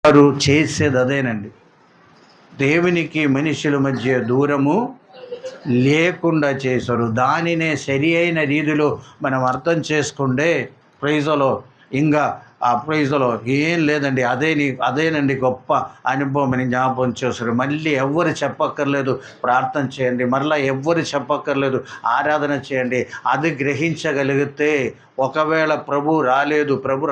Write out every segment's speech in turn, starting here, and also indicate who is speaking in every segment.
Speaker 1: వారు చేసేది అదేనండి. దేవునికి మనుషుల మధ్య దూరము లేకుండా చేశారు. దానినే సరి అయిన రీతిలో మనం అర్థం చేసుకుంటే ప్రైజలో ఇంకా ఆ ప్రైజ్లో ఏం లేదండి. అదేనండి గొప్ప అనుభవం అని జ్ఞాపకం చేస్తారు. మళ్ళీ ఎవ్వరు చెప్పక్కర్లేదు, ప్రార్థన చేయండి. మరలా ఎవ్వరు చెప్పక్కర్లేదు, ఆరాధన చేయండి. అది గ్రహించగలిగితే ఒకవేళ ప్రభు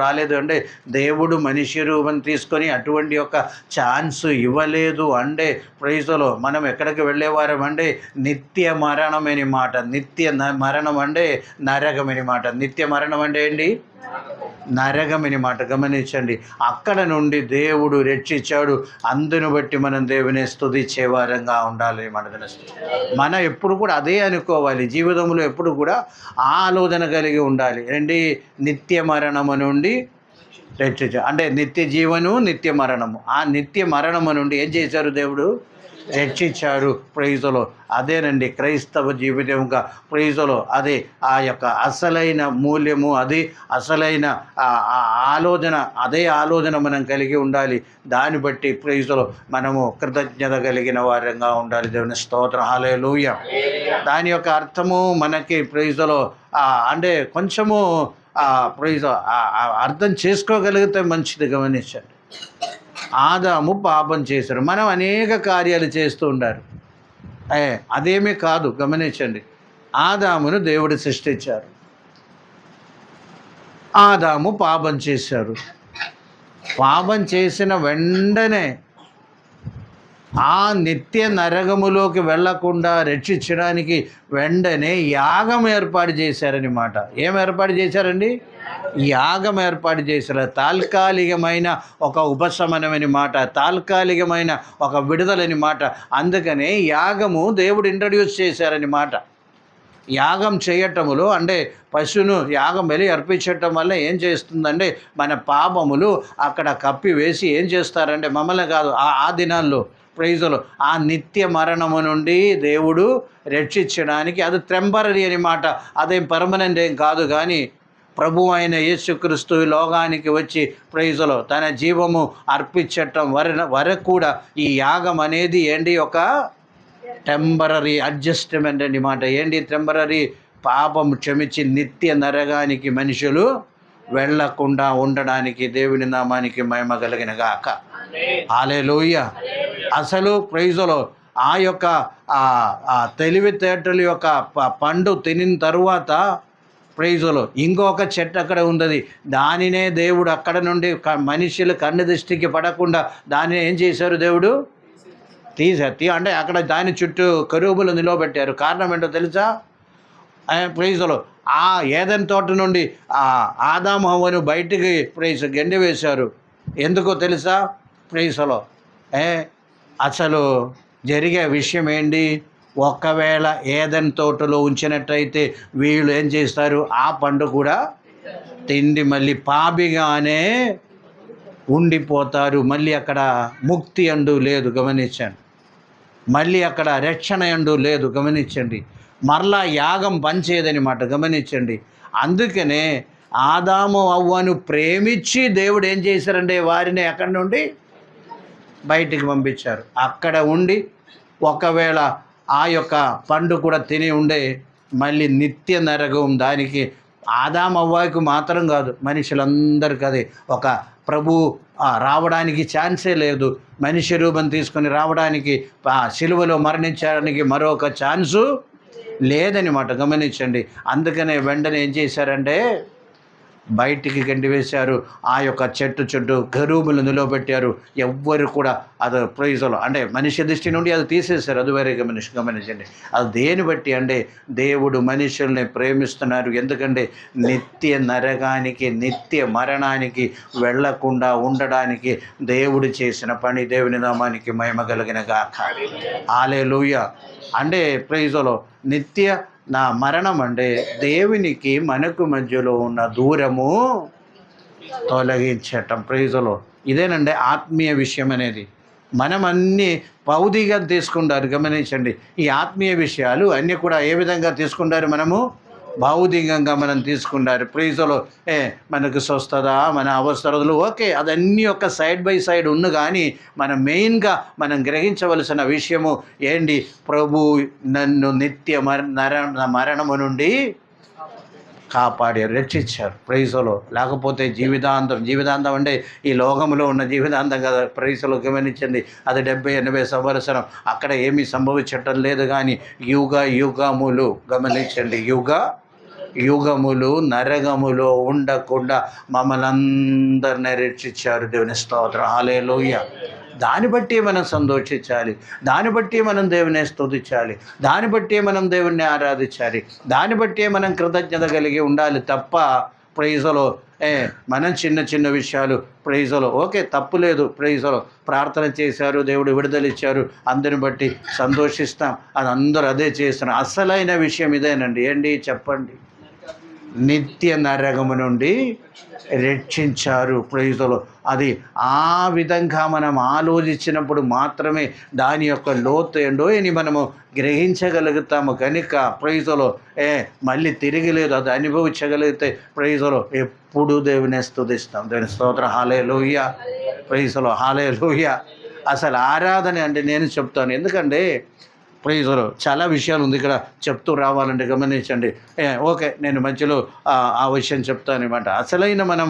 Speaker 1: రాలేదు అంటే దేవుడు మనిషి రూపం తీసుకొని అటువంటి యొక్క ఛాన్స్ ఇవ్వలేదు అంటే ప్రైజ్లో మనం ఎక్కడికి వెళ్ళేవారం అంటే నిత్య మరణమని మాట. నిత్య మరణం అంటే నరకమని మాట. నిత్య మరణం అంటే ఏంటి? నరకమని మాట. గమనించండి, అక్కడ నుండి దేవుడు రక్షించాడు. అందును బట్టి మనం దేవుని స్తుతించే వారంగా ఉండాలి. మనం ఎప్పుడు కూడా అదే అనుకోవాలి. జీవితంలో ఎప్పుడు కూడా ఆలోచన కలిగి ఉండాలి. ఏంటి? నిత్య మరణము నుండి రక్షించాడు అంటే నిత్య జీవను, నిత్య మరణము. ఆ నిత్య మరణము నుండి ఏం చేశారు? దేవుడు రక్షించారు. ప్రైజులో అదేనండి క్రైస్తవ జీవితంగా. ప్రైజులో అదే ఆ యొక్క అసలైన మూల్యము, అది అసలైన ఆలోచన. అదే ఆలోచన మనం కలిగి ఉండాలి. దాన్ని బట్టి ప్రైజులో మనము కృతజ్ఞత కలిగిన వారంగా ఉండాలి. దేవుని స్తోత్రం, హల్లెలూయా. దాని యొక్క అర్థము మనకి ప్రైజులో అంటే కొంచెము ప్రైజ్ అర్థం చేసుకోగలిగితే మంచిది. గమనించండి, ఆదాము పాపం చేశారు. మనం అనేక కార్యాలు చేస్తూ ఉండారు. అదేమీ కాదు. గమనించండి, ఆదామును దేవుడు సృష్టించారు. ఆదాము పాపం చేశారు. పాపం చేసిన వెంటనే ఆ నిత్య నరకములోకి వెళ్లకుండా రక్షించడానికి వెంటనే యాగం ఏర్పాటు చేశారని మాట. ఏం ఏర్పాటు చేశారండి? యాగం ఏర్పాటు చేశారు. తాత్కాలికమైన ఒక ఉపశమనమని మాట, తాత్కాలికమైన ఒక విడుదలని మాట. అందుకనే యాగము దేవుడు ఇంట్రడ్యూస్ చేశారని మాట. యాగం చేయటములో అంటే పశువును యాగం బలి అర్పించటం వల్ల ఏం చేస్తుందంటే మన పాపములు అక్కడ కప్పివేసి ఏం చేస్తారంటే మమ్మల్ని కాదు, ఆ దినాల్లో ప్రైజులు ఆ నిత్య మరణము నుండి దేవుడు రక్షించడానికి అది టెంపరరీ అని మాట. అదేం పర్మనెంట్ ఏం కాదు. కానీ ప్రభు అయిన యేసుక్రీస్తు లోకానికి వచ్చి ప్రైజులో తన జీవము అర్పించటం వరకు కూడా ఈ యాగం అనేది ఏంటి? ఒక టెంపరరీ అడ్జస్ట్మెంట్ అని మాట. ఏంటి టెంపరరీ? పాపం క్షమించి నిత్య నరకానికి మనుషులు వెళ్లకుండా ఉండడానికి. దేవుని నామానికి మహిమ కలిగిన గాక. హల్లెలూయా. అసలు ప్రైజులో ఆ యొక్క తెలివితేటల యొక్క పండు తినిన తరువాత ప్రైజులో ఇంకొక చెట్టు అక్కడ ఉన్నది. దానినే దేవుడు అక్కడ నుండి మనుషుల కన్ను దృష్టికి పడకుండా దానిని ఏం చేశారు? దేవుడు తీసేత్తి అంటే అక్కడ దాని చుట్టూ కరూబులు నిలవబెట్టారు. కారణం ఏంటో తెలుసా? ప్రైజులో ఆ ఏదెన్ తోట నుండి ఆదాము హవ్వను బయటికి గెండి వేశారు. ఎందుకో తెలుసా? ప్రైజులో అసలు జరిగే విషయం ఏంటి? ఒకవేళ ఏదెన్ తోటలో ఉంచినట్టయితే వీళ్ళు ఏం చేస్తారు? ఆ పండు కూడా తిండి మళ్ళీ పాపిగానే ఉండిపోతారు. మళ్ళీ అక్కడ ముక్తి అంటూ లేదు. గమనించండి, మళ్ళీ అక్కడ రక్షణ అంటూ లేదు. గమనించండి, మరలా యాగం పనిచేయదని మాట. గమనించండి, అందుకనే ఆదాము అవ్వను ప్రేమించి దేవుడు ఏం చేశారంటే వారిని ఎక్కడి నుండి బయటికి పంపించారు. అక్కడ ఉండి ఒకవేళ ఆ యొక్క పండు కూడా తిని ఉండే మళ్ళీ నిత్య నరకం దానికి. ఆదాము అవ్వకు మాత్రం కాదు, మనుషులందరికీ అదే. ఒక ప్రభు రావడానికి ఛాన్సే లేదు. మనిషి రూపం తీసుకొని రావడానికి, సిలువలో మరణించడానికి మరొక ఛాన్సు లేదని మాట. గమనించండి, అందుకనే వెంటనే ఏం చేశారంటే బయటికి గండి వేశారు. ఆ యొక్క చెట్టు చుట్టూ గరూబులు నిలవబెట్టారు. ఎవ్వరు కూడా అది ప్రైజులో అంటే మనిషి దృష్టి నుండి అది తీసేశారు. అది వేరే గమనించండి. అది దేని బట్టి అంటే దేవుడు మనుషుల్ని ప్రేమిస్తున్నారు. ఎందుకంటే నిత్య నరకానికి, నిత్య మరణానికి వెళ్లకుండా ఉండడానికి దేవుడు చేసిన పని. దేవుని నామానికి మహిమ కలిగిన గాక. హల్లెలూయా. అంటే ప్రైజులో నిత్య మరణం అంటే దేవునికి మనకు మధ్యలో ఉన్న దూరము తొలగించటం. ప్రైజులో ఇదేనండి ఆత్మీయ విషయం అనేది. మనం అన్నీ భౌతికంగా తీసుకుంటారు. గమనించండి, ఈ ఆత్మీయ విషయాలు అన్నీ కూడా ఏ విధంగా తీసుకుంటారు? మనము భౌతికంగా మనం తీసుకున్నారు. ప్రైజులో మనకు స్వస్థత, మన అవసరతలు ఓకే, అదన్నీ ఒక సైడ్ బై సైడ్ ఉన్న, కానీ మనం మెయిన్గా మనం గ్రహించవలసిన విషయము ఏంటి? ప్రభు నన్ను నిత్య మరణము నుండి కాపాడారు, రక్షించారు. ప్రైజులో. లేకపోతే జీవితాంతం అంటే ఈ లోకంలో ఉన్న జీవితాంతం కదా. ప్రైజులో గమనించండి, అది 70-80 సంవత్సరం, అక్కడ ఏమీ సంభవించటం లేదు. కానీ యుగములు గమనించండి, యుగములు నరగములో ఉండకుండా మమ్మల్ని అందరినీ రక్షించారు. దేవుని స్తోత్రం, హల్లెలూయా. దాన్ని బట్టి మనం సంతోషించాలి, దాన్ని బట్టి మనం దేవుని స్తుతించాలి, దాన్ని బట్టి మనం దేవుణ్ణి ఆరాధించాలి, దాన్ని బట్టి మనం కృతజ్ఞత కలిగి ఉండాలి తప్ప ప్రైజులో మనం చిన్న విషయాలు ప్రైజులో ఓకే, తప్పు లేదు. ప్రైజులో ప్రార్థన చేశారు, దేవుడు విడుదలిచ్చారు, అందరిని బట్టి సంతోషిస్తాం, అది అందరూ అదే చేస్తున్నారు. అసలైన విషయం ఇదేనండి. ఏంటి చెప్పండి? నిత్య నరకము నుండి రక్షించారు. ప్రైజులో. అది ఆ విధంగా మనం ఆలోచించినప్పుడు మాత్రమే దాని యొక్క లోతు ఏంటో అని మనము గ్రహించగలుగుతాము. కనుక ప్రైజులో మళ్ళీ తిరిగిలేదు, అది అనుభవించగలిగితే ప్రైజులో ఎప్పుడు దేవుని స్తుతిస్తాం. దేవుని స్తోత్రం, హల్లెలూయా. ప్రైజులో, హల్లెలూయా. అసలు ఆరాధన అంటే నేను చెప్తాను, ఎందుకంటే ప్రైజులో చాలా విషయాలు ఉంది ఇక్కడ చెప్తూ రావాలంటే గమనించండి. ఓకే, నేను మధ్యలో ఆ విషయం చెప్తాను అనమాట. అసలైన మనం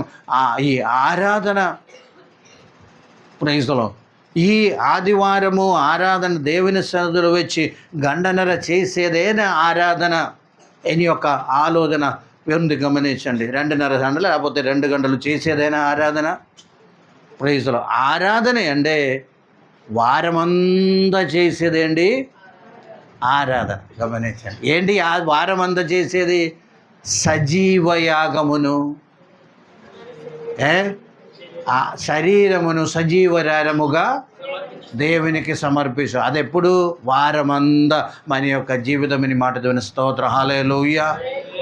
Speaker 1: ఈ ఆరాధన ప్రైజులో, ఈ ఆదివారము ఆరాధన దేవుని సన్నిధిలో వచ్చి గంటన్నర చేసేదేనా ఆరాధన అని యొక్క ఆలోచన ఉంది. గమనించండి, 2:30 గంటలు లేకపోతే 2 గంటలు చేసేదైనా ఆరాధన. ప్రైజులో. ఆరాధన అంటే వారమంతా చేసేదేంటి? ఆరాధన. గమనించండి, ఏంటి ఆ వారమంతా చేసేది? సజీవయాగమును, శరీరమును సజీవయాగముగా దేవునికి సమర్పిస్తాం. అది ఎప్పుడు? వారమంతా మన యొక్క జీవితమని మాట. దేవుని స్తోత్రం, హల్లెలూయా.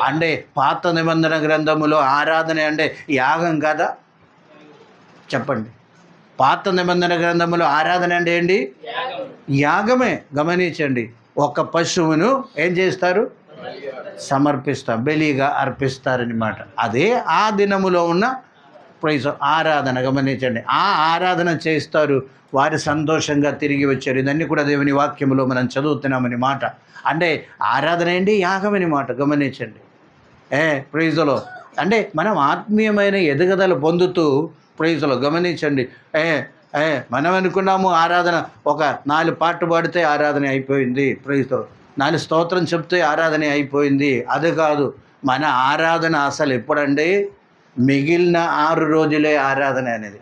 Speaker 1: అంటే పాత నిబంధన గ్రంథములో ఆరాధన అంటే యాగం కదా? చెప్పండి. పాత నిబంధన గ్రంథములో ఆరాధన అంటే ఏంటి? యాగమే. గమనించండి, ఒక పశువును ఏం చేస్తారు? సమర్పిస్తారు, బలిగా అర్పిస్తారనమాట. అదే ఆ దినములో ఉన్న ప్రైజ్ ఆరాధన. గమనించండి, ఆ ఆరాధన చేస్తారు, వారు సంతోషంగా తిరిగి వచ్చారు. ఇదన్నీ కూడా దేవుని వాక్యములో మనం చదువుతున్నామని మాట. అంటే ఆరాధన ఏంటి? యాగమని మాట. గమనించండి, ప్రైజులో. అంటే మనం ఆత్మీయమైన ఎదుగుదల పొందుతూ ప్రైజులో. గమనించండి, మనం అనుకున్నాము ఆరాధన ఒక 4 పాటలు పాడితే ఆరాధన అయిపోయింది, ప్రైజ్తో 4 స్తోత్రం చెప్తే ఆరాధన అయిపోయింది. అది కాదు మన ఆరాధన. అసలు ఎప్పుడంటే మిగిలిన 6 రోజులే ఆరాధన అనేది.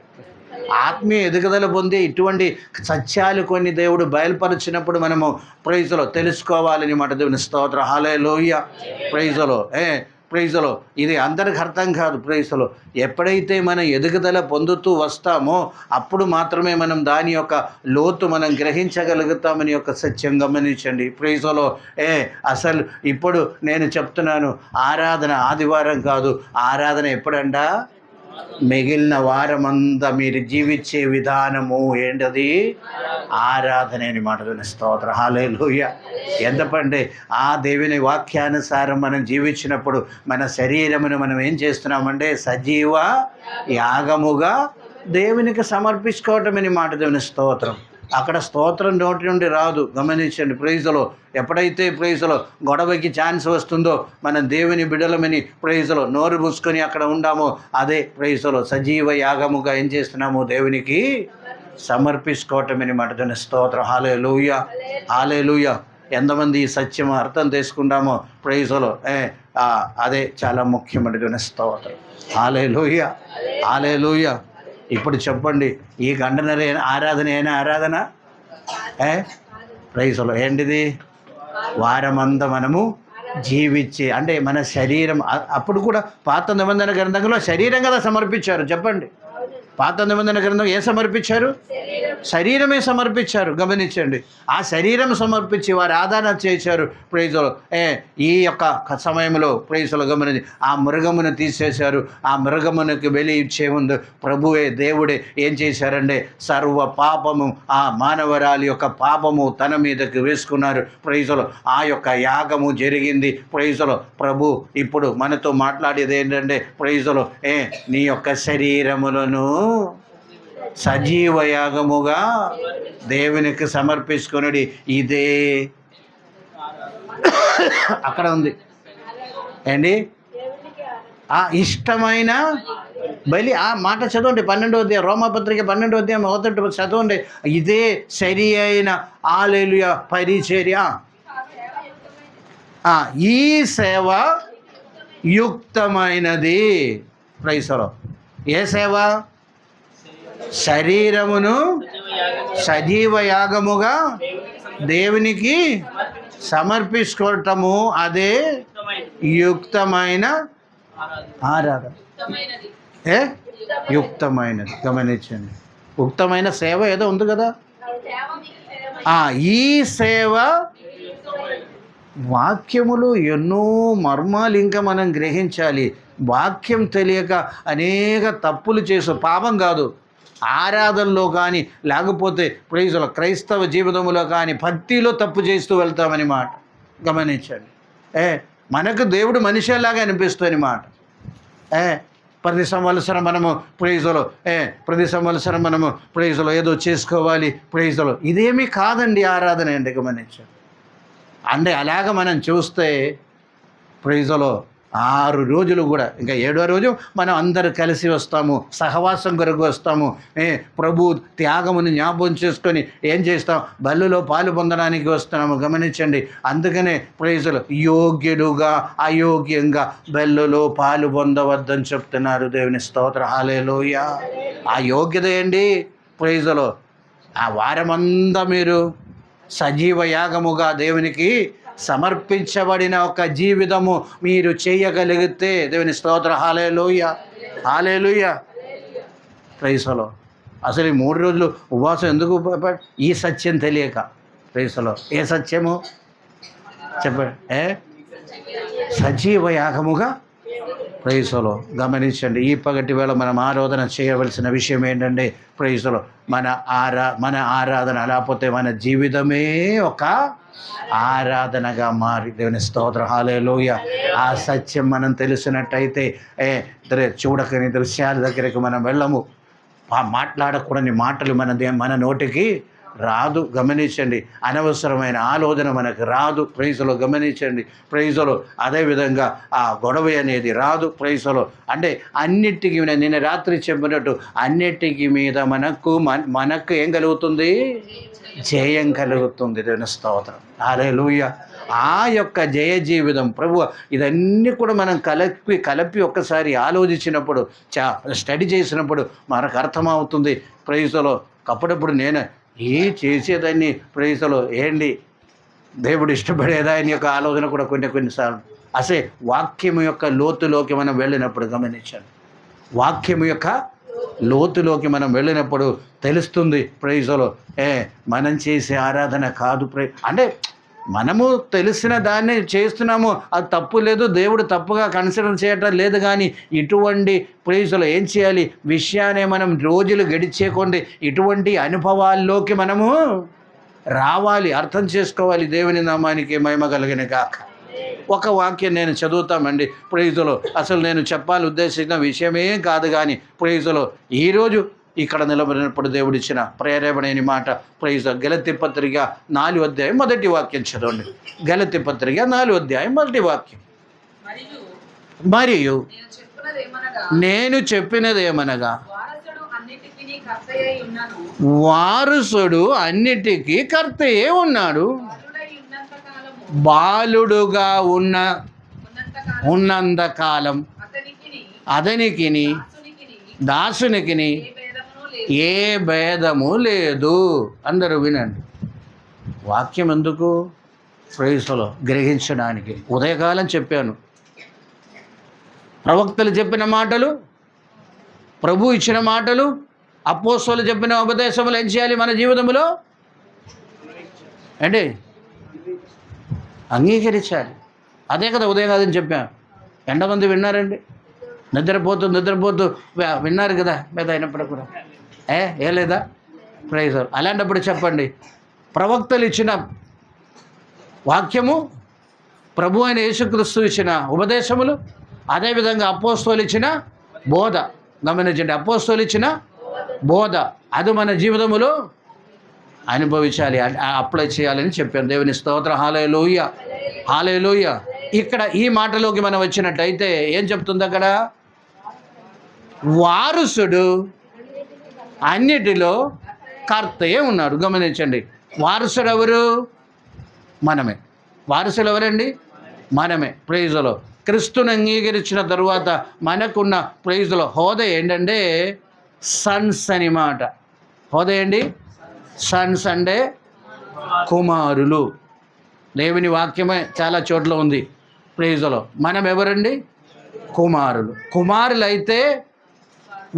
Speaker 1: ఆత్మీయ ఎదుగుదల పొంది ఇటువంటి సత్యాలు కొన్ని దేవుడు బయలుపరిచినప్పుడు మనము ప్రైజ్లో తెలుసుకోవాలని మాట. దేవుని స్తోత్రం, హల్లెలూయా. ప్రైజ్లో ప్రైజ్లో ఇది అందరికి అర్థం కాదు. ప్రైజ్లో ఎప్పుడైతే మనం ఎదుగుదల పొందుతూ వస్తామో అప్పుడు మాత్రమే మనం దాని యొక్క లోతు మనం గ్రహించగలుగుతామని యొక్క సత్యం గమనించండి. ప్రైజ్లో అసలు ఇప్పుడు నేను చెప్తున్నాను, ఆరాధన ఆదివారం కాదు, ఆరాధన ఎప్పుడంట? మిగిలిన వారమంతా మీరు జీవించే విధానము ఏంటది? ఆరాధన అని మాట. స్తోత్రం, హల్లెలూయా. ఎంతపండి ఆ దేవుని వాక్యానుసారం మనం జీవించినప్పుడు మన శరీరమును మనం ఏం చేస్తున్నామంటే సజీవ యాగముగా దేవునికి సమర్పించుకోవటం అని మాట. దేవుని స్తోత్రం. అక్కడ స్తోత్రం నోటి నుండి రాదు. గమనించండి, ప్రైజ్లో ఎప్పుడైతే ప్రైజ్లో గొడవకి ఛాన్స్ వస్తుందో మనం దేవుని బిడలమని ప్రైజ్లో నోరు మూసుకొని అక్కడ ఉండామో అదే ప్రైజ్లో సజీవ యాగముగా ఏం చేస్తున్నాము? దేవునికి సమర్పించుకోవటమని మాట. దాని స్తోత్రం, హల్లెలూయా, హల్లెలూయా. ఎంతమంది ఈ సత్యం అర్థం చేసుకుంటామో ప్రైజ్లో అదే చాలా ముఖ్యమైన స్తోత్రం, హల్లెలూయా, హల్లెలూయా. ఇప్పుడు చెప్పండి, ఈ గంటన్నర ఆరాధన అయినా ఆరాధన ప్రైజ్లో ఏంటిది? వారమంతా మనము జీవించి అంటే మన శరీరం. అప్పుడు కూడా పాత నిబంధన గ్రంథంలో శరీరం కదా సమర్పించారు. చెప్పండి, పాత నిబంధన గ్రంథం ఏం సమర్పించారు? శరీరమే సమర్పించారు. గమనించండి, ఆ శరీరం సమర్పించి వారు ఆరాధన చేశారు. ప్రైజులో ఈ యొక్క సమయంలో ప్రైజులో గమనించి ఆ మృగమును తీసేశారు. ఆ మృగమునకు బలి ఇచ్చే ముందు ప్రభువే దేవుడే ఏం చేశారంటే సర్వ పాపము, ఆ మానవరాలి యొక్క పాపము తన మీదకి వేసుకున్నారు. ప్రైజులో ఆ యొక్క యాగము జరిగింది. ప్రైజులో ప్రభు ఇప్పుడు మనతో మాట్లాడేది ఏంటంటే ప్రైజులో నీ యొక్క శరీరములను సజీవ యాగముగా దేవునికి సమర్పించుకొనుడి, ఇదే అక్కడ ఉంది ఏండి ఇష్టమైన బలి. ఆ మాట చదవండి, 12వ అధ్యాయం, రోమాపత్రిక 12వ అధ్యాయం 1 చదవండి. ఇదే సరి అయిన హల్లెలూయా పరిచర్య. ఈ సేవ యుక్తమైనది. ప్రైసలో ఏ సేవ? శరీరమును సజీవ యాగముగా దేవునికి సమర్పించుకోవటము, అదే యుక్తమైన ఆరాధన. యుక్తమైనది. గమనించండి, యుక్తమైన సేవ ఏదో ఉంది కదా. ఈ సేవ వాక్యములు ఎన్నో మర్మాలు ఇంకా మనం గ్రహించాలి. వాక్యం తెలియక అనేక తప్పులు చేసే పాపం కాదు, ఆరాధనలో కానీ లేకపోతే ప్రైజుల క్రైస్తవ జీవితంలో కానీ భక్తిలో తప్పు చేస్తూ వెళ్తామని మాట. గమనించండి, మనకు దేవుడు మనిషిలాగా అనిపిస్తుంది మాట. ప్రతి సంవత్సరం మనము ప్రైజులో ఏదో చేసుకోవాలి. ప్రైజులో ఇదేమీ కాదండి ఆరాధన అండి. గమనించండి, అంటే అలాగ మనం చూస్తే ప్రైజులో 6 రోజులు కూడా, ఇంకా 7వ రోజు మనం అందరు కలిసి వస్తాము, సహవాసం కొరకు వస్తాము. ప్రభు త్యాగమును జ్ఞాపకం చేసుకొని ఏం చేస్తాం? బలులో పాలు పొందడానికి వస్తున్నాము. గమనించండి, అందుకనే ప్రైజులు యోగ్యుడుగా అయోగ్యంగా బలులో పాలు పొందవద్దని చెప్తున్నారు. దేవుని స్తోత్రం, హల్లెలూయా. ఆ యోగ్యత ఏంటి? ప్రైజులో ఆ వారమంతా మీరు సజీవ యాగముగా దేవునికి సమర్పించబడిన ఒక జీవితము మీరు చేయగలిగితే దేవుని స్తోత్రం, హల్లెలూయా, హల్లెలూయా. ప్రైసలో అసలు ఈ 3 రోజులు ఉపవాసం ఎందుకు? ఈ సత్యం తెలియక. ప్రైసలో ఏ సత్యము చెప్పండి? సజీవ యాగముగా. ప్రైజులో గమనించండి, ఈ పగటి వేళ మనం ఆరాధన చేయవలసిన విషయం ఏంటంటే ప్రైజులో మన ఆరాధన లేకపోతే మన జీవితమే ఒక ఆరాధనగా మారి దేవుని స్తోత్రం, హల్లెలూయా. ఆ సత్యం మనం తెలిసినట్టయితే చూడకని దృశ్యాల దగ్గరికి మనం వెళ్ళము. మాట్లాడకూడని మాటలు మన నోటికి రాదు. గమనించండి, అనవసరమైన ఆలోచన మనకు రాదు. ప్రైజులో గమనించండి, ప్రైజులో అదేవిధంగా ఆ గొడవ అనేది రాదు. ప్రైజులో అంటే అన్నిటికీ నిన్న రాత్రి చెప్పినట్టు అన్నిటికీ మీద మనకు ఏం కలుగుతుంది? జయం కలుగుతుంది. దేవుని స్తోత్రం, హల్లెలూయా. ఆ యొక్క జయ జీవితం ప్రభు ఇదన్నీ కూడా మనం కలిపి ఒక్కసారి ఆలోచించినప్పుడు స్టడీ చేసినప్పుడు మనకు అర్థమవుతుంది. ప్రైజులో అప్పుడప్పుడు నేను చేసేదాన్ని ప్రైజులో ఏంటి దేవుడు ఇష్టపడేదాని యొక్క ఆలోచన కూడా కొన్నిసార్లు అసే వాక్యము యొక్క లోతులోకి మనం వెళ్ళినప్పుడు గమనించండి, వాక్యము యొక్క లోతులోకి మనం వెళ్ళినప్పుడు తెలుస్తుంది. ప్రైజులో మనం చేసే ఆరాధన కాదు. అంటే మనము తెలిసిన దాన్ని చేస్తున్నాము, అది తప్పు లేదు, దేవుడు తప్పుగా కన్సిడర్ చేయటం లేదు. కానీ ఇటువంటి ప్రైజులో ఏం చేయాలి? విషయాన్ని మనం రోజులు గడిచేకొండి ఇటువంటి అనుభవాల్లోకి మనము రావాలి, అర్థం చేసుకోవాలి. దేవుని నామానికి మహిమ కలిగిన గాక. ఒక వాక్యం నేను చదువుతామండి. ప్రైజులో అసలు నేను చెప్పాలని ఉద్దేశించిన విషయమే కాదు, కానీ ప్రైజులో ఈరోజు ఇక్కడ నిలబడినప్పుడు దేవుడిచ్చిన ప్రేరేపణని మాట. ప్రైజ్ గలతీ పత్రిక 4వ అధ్యాయం 1వ వాక్యం చదవండి. గలతీ పత్రిక 4వ అధ్యాయం 1వ వాక్యం. మరియు నేను చెప్పినదేమనగా వారసుడు అన్నిటికీ కర్తయే ఉన్నాడు. బాలుడుగా ఉన్నంతకాలం అతనికిని దాసునికిని ఏ భేదము లేదు. అందరూ వినండి, వాక్యం ఎందుకు? ప్రైజులో గ్రహించడానికి. ఉదయకాలం చెప్పాను, ప్రవక్తలు చెప్పిన మాటలు, ప్రభు ఇచ్చిన మాటలు అపోస్తలులు చెప్పిన ఉపదేశములు ఏం చేయాలి మన జీవితంలో అండి? అంగీకరించాలి. అదే కదా ఉదయగాదని చెప్పాను. ఎంతమంది విన్నారండి? నిద్రపోతూ విన్నారు కదా మీద అయినప్పుడు కూడా ఏ లేదా? ప్రైజ్. అలాంటప్పుడు చెప్పండి, ప్రవక్తలు ఇచ్చిన వాక్యము, ప్రభు అయిన యేసుక్రీస్తు ఇచ్చిన ఉపదేశములు, అదేవిధంగా అపోస్తలులు ఇచ్చిన బోధ, గమనించండి, అపోస్తలులు ఇచ్చిన బోధ అది మన జీవితంలో అనుభవించాలి, అప్లై చేయాలని చెప్పాను. దేవుని స్తోత్రం. హల్లెలూయా, హల్లెలూయా. ఇక్కడ ఈ మాటలోకి మనం వచ్చినట్టయితే ఏం చెప్తుంది అక్కడ? వారసుడు అన్నిటిలో కర్తయే ఉన్నాడు. గమనించండి, వారసుడు ఎవరు? మనమే. వారసులు ఎవరండి? మనమే. ప్రైజ్లో క్రీస్తుని అంగీకరించిన తరువాత మనకున్న ప్రైజ్లో హోదా ఏంటంటే సన్స్ అని మాట. హోదా ఏంటి? సన్స్ అంటే కుమారులు. దేవుని వాక్యమే చాలా చోట్ల ఉంది. ప్రైజ్లో మనం ఎవరండి? కుమారులు. కుమారులు అయితే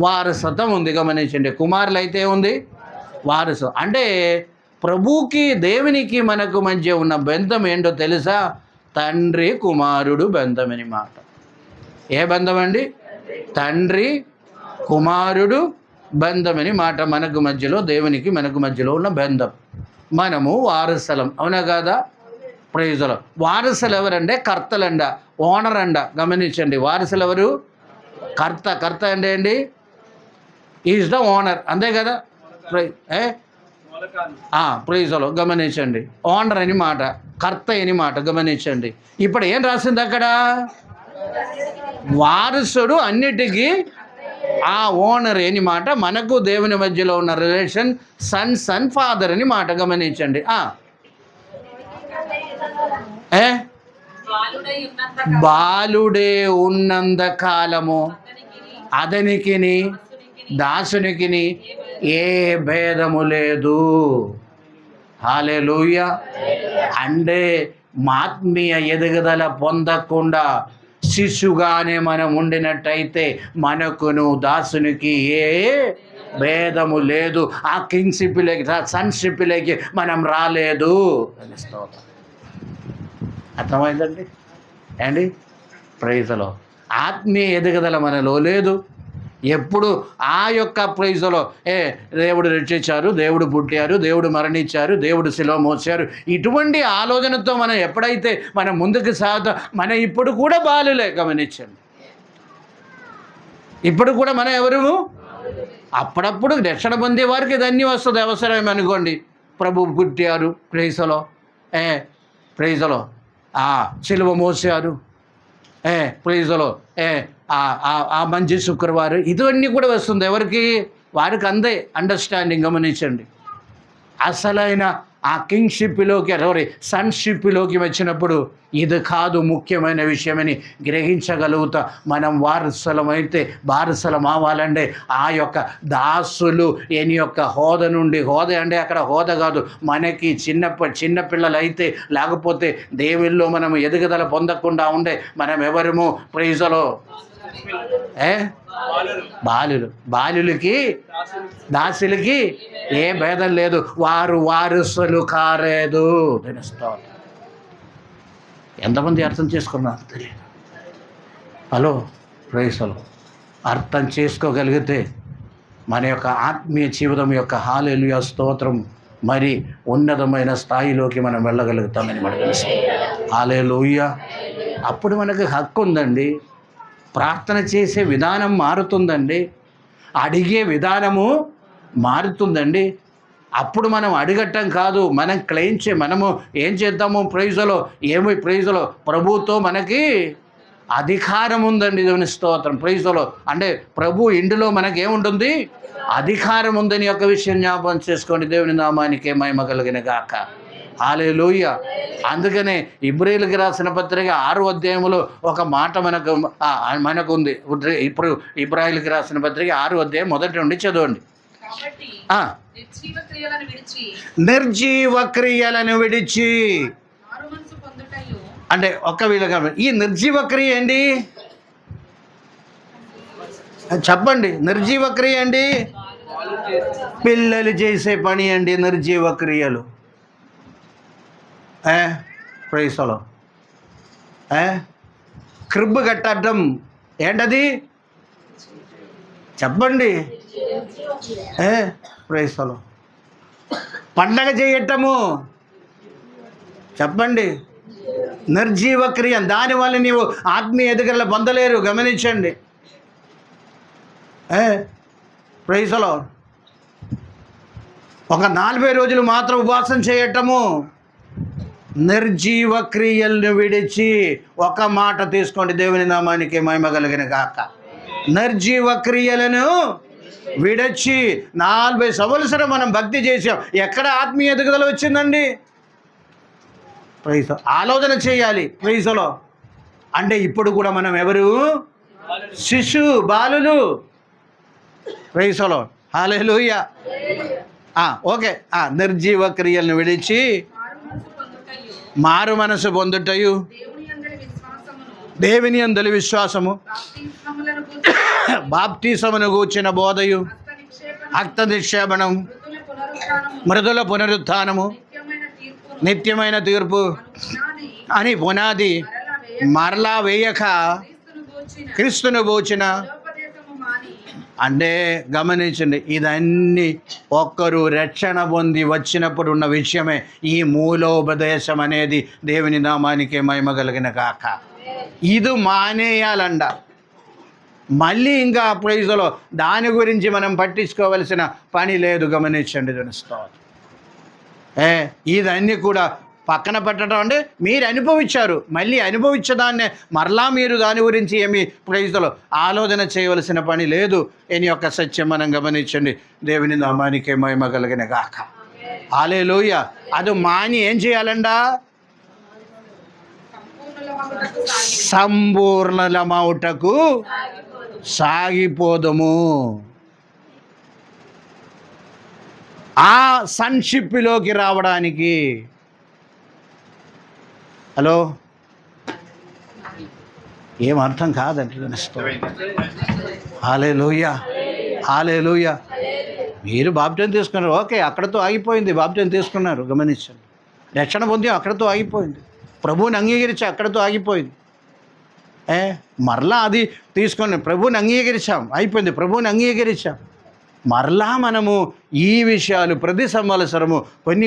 Speaker 1: వారసత్వం ఉంది. గమనించండి, కుమారులు అయితే ఉంది వారసు. అంటే ప్రభువుకి దేవునికి మనకు మధ్య ఉన్న బంధం ఏంటో తెలుసా? తండ్రి కుమారుడు బంధం అని మాట. ఏ బంధం అండి? తండ్రి కుమారుడు బంధం అని మాట. మనకు మధ్యలో, దేవునికి మనకు మధ్యలో ఉన్న బంధం. మనము వారసులం, అవునా కాదా? ప్రైజులు. వారసులు ఎవరంటే కర్తలండ, ఓనర్ అండ. గమనించండి, వారసులు ఎవరు? కర్త. కర్త అంటే ఏంటి? ఈజ్ ద ఓనర్, అంతే కదా? ప్రైజులు. గమనించండి, ఓనర్ అని మాట, కర్త అని మాట. గమనించండి, ఇప్పుడు ఏం రాసింది అక్కడ? వారసుడు అన్నిటికీ ఆ ఓనర్ అని మాట. మనకు దేవుని మధ్యలో ఉన్న రిలేషన్ సన్ ఫాదర్ అని మాట. గమనించండి. బాలుడే ఉన్నంత కాలము అతనికిని దాసునికిని ఏ భేదము లేదు. హల్లెలూయా. అంటే ఆత్మీయ ఎదుగుదల పొందకుండా శిశుగానే మనం ఉండినట్టయితే మనకును దాసునికి ఏ భేదము లేదు. ఆ కింగ్షిప్లోకి, సన్షిప్లోకి మనం రాలేదు. అర్థమైందండి అండి? ప్రైజ్లో ఆత్మీయ ఎదుగుదల మనలో లేదు. ఎప్పుడు ఆ యొక్క ప్రైజ్లో దేవుడు రక్షించారు, దేవుడు పుట్టారు, దేవుడు మరణించారు, దేవుడు శిలువ మోసారు, ఇటువంటి ఆలోచనతో మనం ఎప్పుడైతే మనం ముందుకు సాగుతాం, మనం ఇప్పుడు కూడా బాలులే. గమనించండి, ఇప్పుడు కూడా మనం ఎవరు? అప్పుడప్పుడు రక్షణ పొందే వారికి ఇదన్నీ వస్తుంది, అవసరమే అనుకోండి. ప్రభు పుట్టారు, ప్రైజ్లో ప్రైజ్లో శిలువ మోసారు, ప్రైజ్లో ఆ మంచి శుక్రవారం, ఇవన్నీ కూడా వస్తుంది. ఎవరికి? వారికి అందే అండర్స్టాండింగ్. గమనించండి, అసలైన ఆ కింగ్షిప్లోకి, సన్షిప్లోకి వచ్చినప్పుడు ఇది కాదు ముఖ్యమైన విషయమని గ్రహించగలుగుతా. మనం వారసులమైతే, వారసులం అవ్వాలంటే ఆ యొక్క దాసులు ఎని యొక్క హోద నుండి, హోద అంటే అక్కడ హోద కాదు, మనకి చిన్నపిల్లలు అయితే, లేకపోతే దేవుల్లో మనం ఎదుగుదల పొందకుండా ఉండే మనం ఎవరము? ప్రైజులో బాలులకి దాసులకి ఏ భేదం లేదు. వారు వారసులు కాలేదు. ఎంతమంది అర్థం చేసుకున్నారు తెలియదు. హలో ప్రైజులు. అర్థం చేసుకోగలిగితే మన యొక్క ఆత్మీయ జీవితం యొక్క హల్లెలూయా స్తోత్రం మరి ఉన్నతమైన స్థాయిలోకి మనం వెళ్ళగలుగుతామని మనకు తెలుసు. హల్లెలూయా. అప్పుడు మనకు హక్కు ఉందండి. ప్రార్థన చేసే విధానం మారుతుందండి, అడిగే విధానము మారుతుందండి. అప్పుడు మనం అడగటం కాదు, మనం క్లెయిమ్ మనము ఏం చేద్దాము? ప్రైజులో ప్రైజులో ప్రభుతో మనకి అధికారం ఉందండి. దేవుని స్తోత్రం. ప్రైజులో అంటే ప్రభు ఇందులో మనకి ఏముంటుంది? అధికారం ఉందని ఒక విషయం జ్ఞాపకం చేసుకోండి. దేవుని నామానికే మహిమ కలిగిన గాక. హల్లెలూయా. అందుకనే ఇబ్రాయీయులకు రాసిన పత్రిక 6వ అధ్యాయంలో ఒక మాట మనకుంది. ఇప్పుడు ఇబ్రాయీయులకు రాసిన పత్రిక 6వ అధ్యాయం మొదటి నుండి చదవండి. నిర్జీవ క్రియలను విడిచి అంటే ఒక్క వీళ్ళగా ఈ నిర్జీవ క్రియ ఏంటి చెప్పండి? నిర్జీవ క్రియ ఏంటి? పిల్లలు చేసే పని అండి నిర్జీవ క్రియలు. ప్రైసలో క్రిబ్బు కట్టడం ఏంటది చెప్పండి. ప్రైసలో పండగ చేయటము చెప్పండి, నిర్జీవ క్రియ. దానివల్ల నీవు ఆత్మీయ ఎదుగుదల పొందలేరు. గమనించండి. ప్రైసలో ఒక 40 రోజులు మాత్రం ఉపవాసం చేయటము, నిర్జీవ క్రియలను విడిచి. ఒక మాట తీసుకోండి, దేవుని నామానికి మహిమ కలిగిన గాక. నిర్జీవ క్రియలను విడిచి 40 సంవత్సరం మనం భక్తి చేసాం. ఎక్కడ ఆత్మీయ ఎదుగుదల వచ్చిందండి? ప్రైజ్ ఆలోచన చేయాలి. ప్రైజ్లో అంటే ఇప్పుడు కూడా మనం ఎవరు? బాలులు. ప్రైజ్లో హల్లెలూయా. ఓకే. నిర్జీవ క్రియలను విడిచి మారు మనసు పొందుటయు, దేవుని యందలి విశ్వాసము, బాప్తిసమును గూర్చిన బోధయు, రక్త నిక్షేపణం, మృదుల పునరుత్థానము, నిత్యమైన తీర్పు అని పునాది మరలా వేయక క్రీస్తును బోచిన. అంటే గమనించండి, ఇదన్నీ ఒక్కరు రక్షణ పొంది వచ్చినప్పుడు ఉన్న విషయమే. ఈ మూలోపదేశం అనేది దేవుని నామానికి మహిమ కలిగిన కాక. ఇది మానేయాలంట. మళ్ళీ ఇంకా ప్రైజ్లో దాని గురించి మనం పట్టించుకోవలసిన పని లేదు. గమనించండి. తెలుసుకోవాలి. ఇదన్నీ కూడా పక్కన పెట్టడం అంటే మీరు అనుభవించారు. మళ్ళీ అనుభవించదాన్నే మరలా మీరు దాని గురించి ఏమి ప్రైజ్లో ఆలోచన చేయవలసిన పని లేదు. ఈయన యొక్క సత్యం మనం గమనించండి. దేవుని నామానికి మహిమ కలిగిన గాక. హల్లెలూయా. అది మాని ఏం చేయాలండా? సంపూర్ణలమౌటకు సాగిపోదము. ఆ సన్షిప్లోకి రావడానికి. హలో, ఏం అర్థం కాదండి. హల్లెలూయా, హల్లెలూయా. మీరు బాప్టిజం తీసుకున్నారు, ఓకే, అక్కడతో ఆగిపోయింది. బాప్టిజం తీసుకున్నారు, గమనించండి. రక్షణ పొంది అక్కడతో ఆగిపోయింది. ప్రభువుని అంగీకరించి అక్కడతో ఆగిపోయింది. మరలా అది తీసుకొని ప్రభువుని అంగీకరించాం, అయిపోయింది. ప్రభువుని అంగీకరించాం. మరలా మనము ఈ విషయాలు ప్రతి సంవత్సరము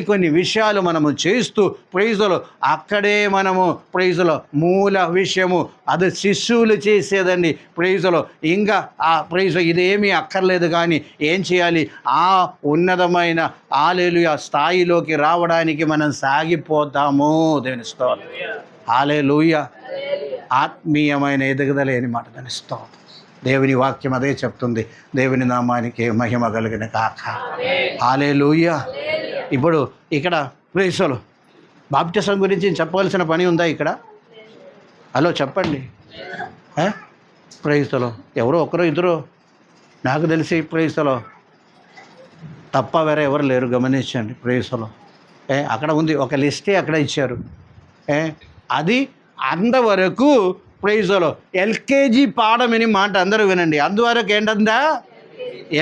Speaker 1: కొన్ని విషయాలు మనము చేస్తూ ప్రైజులో అక్కడే మనము ప్రైజులో మూల విషయము అది శిష్యులు చేసేదండి. ప్రైజులో ఇంకా ఆ ప్రైజు ఇదేమీ అక్కర్లేదు. కానీ ఏం చేయాలి? ఆ ఉన్నతమైన హల్లెలూయా స్థాయిలోకి రావడానికి మనం సాగిపోతాము. దేవుని స్తోత్రం. హల్లెలూయా. ఆత్మీయమైన ఎదుగుదలేని మాట. దాని స్తోత్రం. దేవుని వాక్యం అదే చెప్తుంది. దేవుని నామానికి మహిమ కలిగిన కాక. హల్లెలూయా. ఇప్పుడు ఇక్కడ ప్రైజులో బాప్టిజం గురించి చెప్పవలసిన పని ఉందా ఇక్కడ? హలో చెప్పండి. ప్రైజులో ఎవరో ఒకరో ఇద్దరు నాకు తెలిసి ప్రైజులో తప్ప వేరే ఎవరు లేరు. గమనించండి. ప్రైజులో అక్కడ ఉంది ఒక లిస్టే అక్కడ ఇచ్చారు. అది అంతవరకు ప్రైజులో ఎల్కేజీ పాఠమని మాట అందరూ వినండి. అందువరకు ఏంటందా?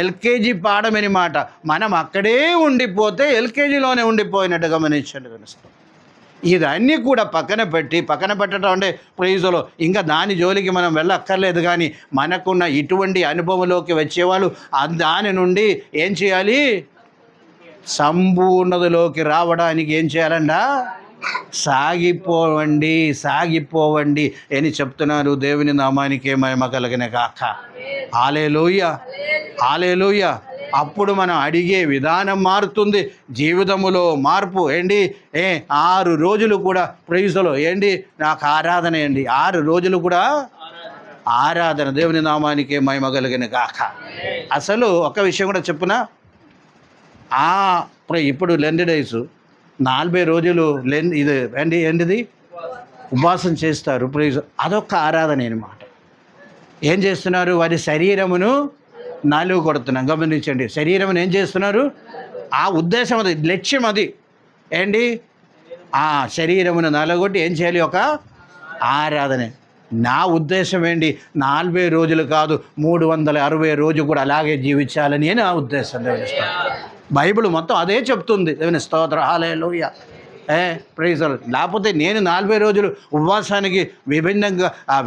Speaker 1: ఎల్కేజీ పాఠమని మాట. మనం అక్కడే ఉండిపోతే ఎల్కేజీలోనే ఉండిపోయినట్టు గమనించండి. ఇదన్నీ కూడా పక్కన పెట్టడం అంటే ప్రైజులో ఇంకా దాని జోలికి మనం వెళ్ళక్కర్లేదు. కానీ మనకున్న ఇటువంటి అనుభవంలోకి వచ్చేవాళ్ళు దాని నుండి ఏం చేయాలి? సంపూర్ణతలోకి రావడానికి ఏం చేయాలండా? సాగిపోవండి అని చెప్తున్నారు. దేవుని నామానికి మహిమ కలిగిన గాక. హల్లెలూయా, హల్లెలూయా. అప్పుడు మనం అడిగే విధానం మారుతుంది. జీవితములో మార్పు. 6 రోజులు కూడా ప్రైజులో నాకు ఆరాధన 6 రోజులు కూడా ఆరాధన. దేవుని నామానికి మహిమ కలిగిన గాక. అసలు ఒక విషయం కూడా చెప్పునా, ఇప్పుడు లెండ్ డేస్ 40 రోజులు ఇది ఏంటిది ఉపవాసం చేస్తారు. ప్రైజ్ అదొక ఆరాధన అన్నమాట. ఏం చేస్తున్నారు? వారి శరీరమును నలుగు కొడుతున్నాం. గమనించండి. శరీరమును ఏం చేస్తున్నారు? ఆ ఉద్దేశం అది, లక్ష్యం అది. శరీరమును నలగొట్టి ఏం చేయాలి? ఒక ఆరాధన. నా ఉద్దేశం ఏంటి, 40 రోజులు కాదు 360 రోజు కూడా అలాగే జీవించాలని నా ఉద్దేశం. దేవుని స్తోత్రం. బైబిల్ మొత్తం అదే చెప్తుంది. దేవుని స్తోత్రం. హల్లెలూయా. Praise the Lord. లేకపోతే నేను 40 రోజులు ఉపవాసానికి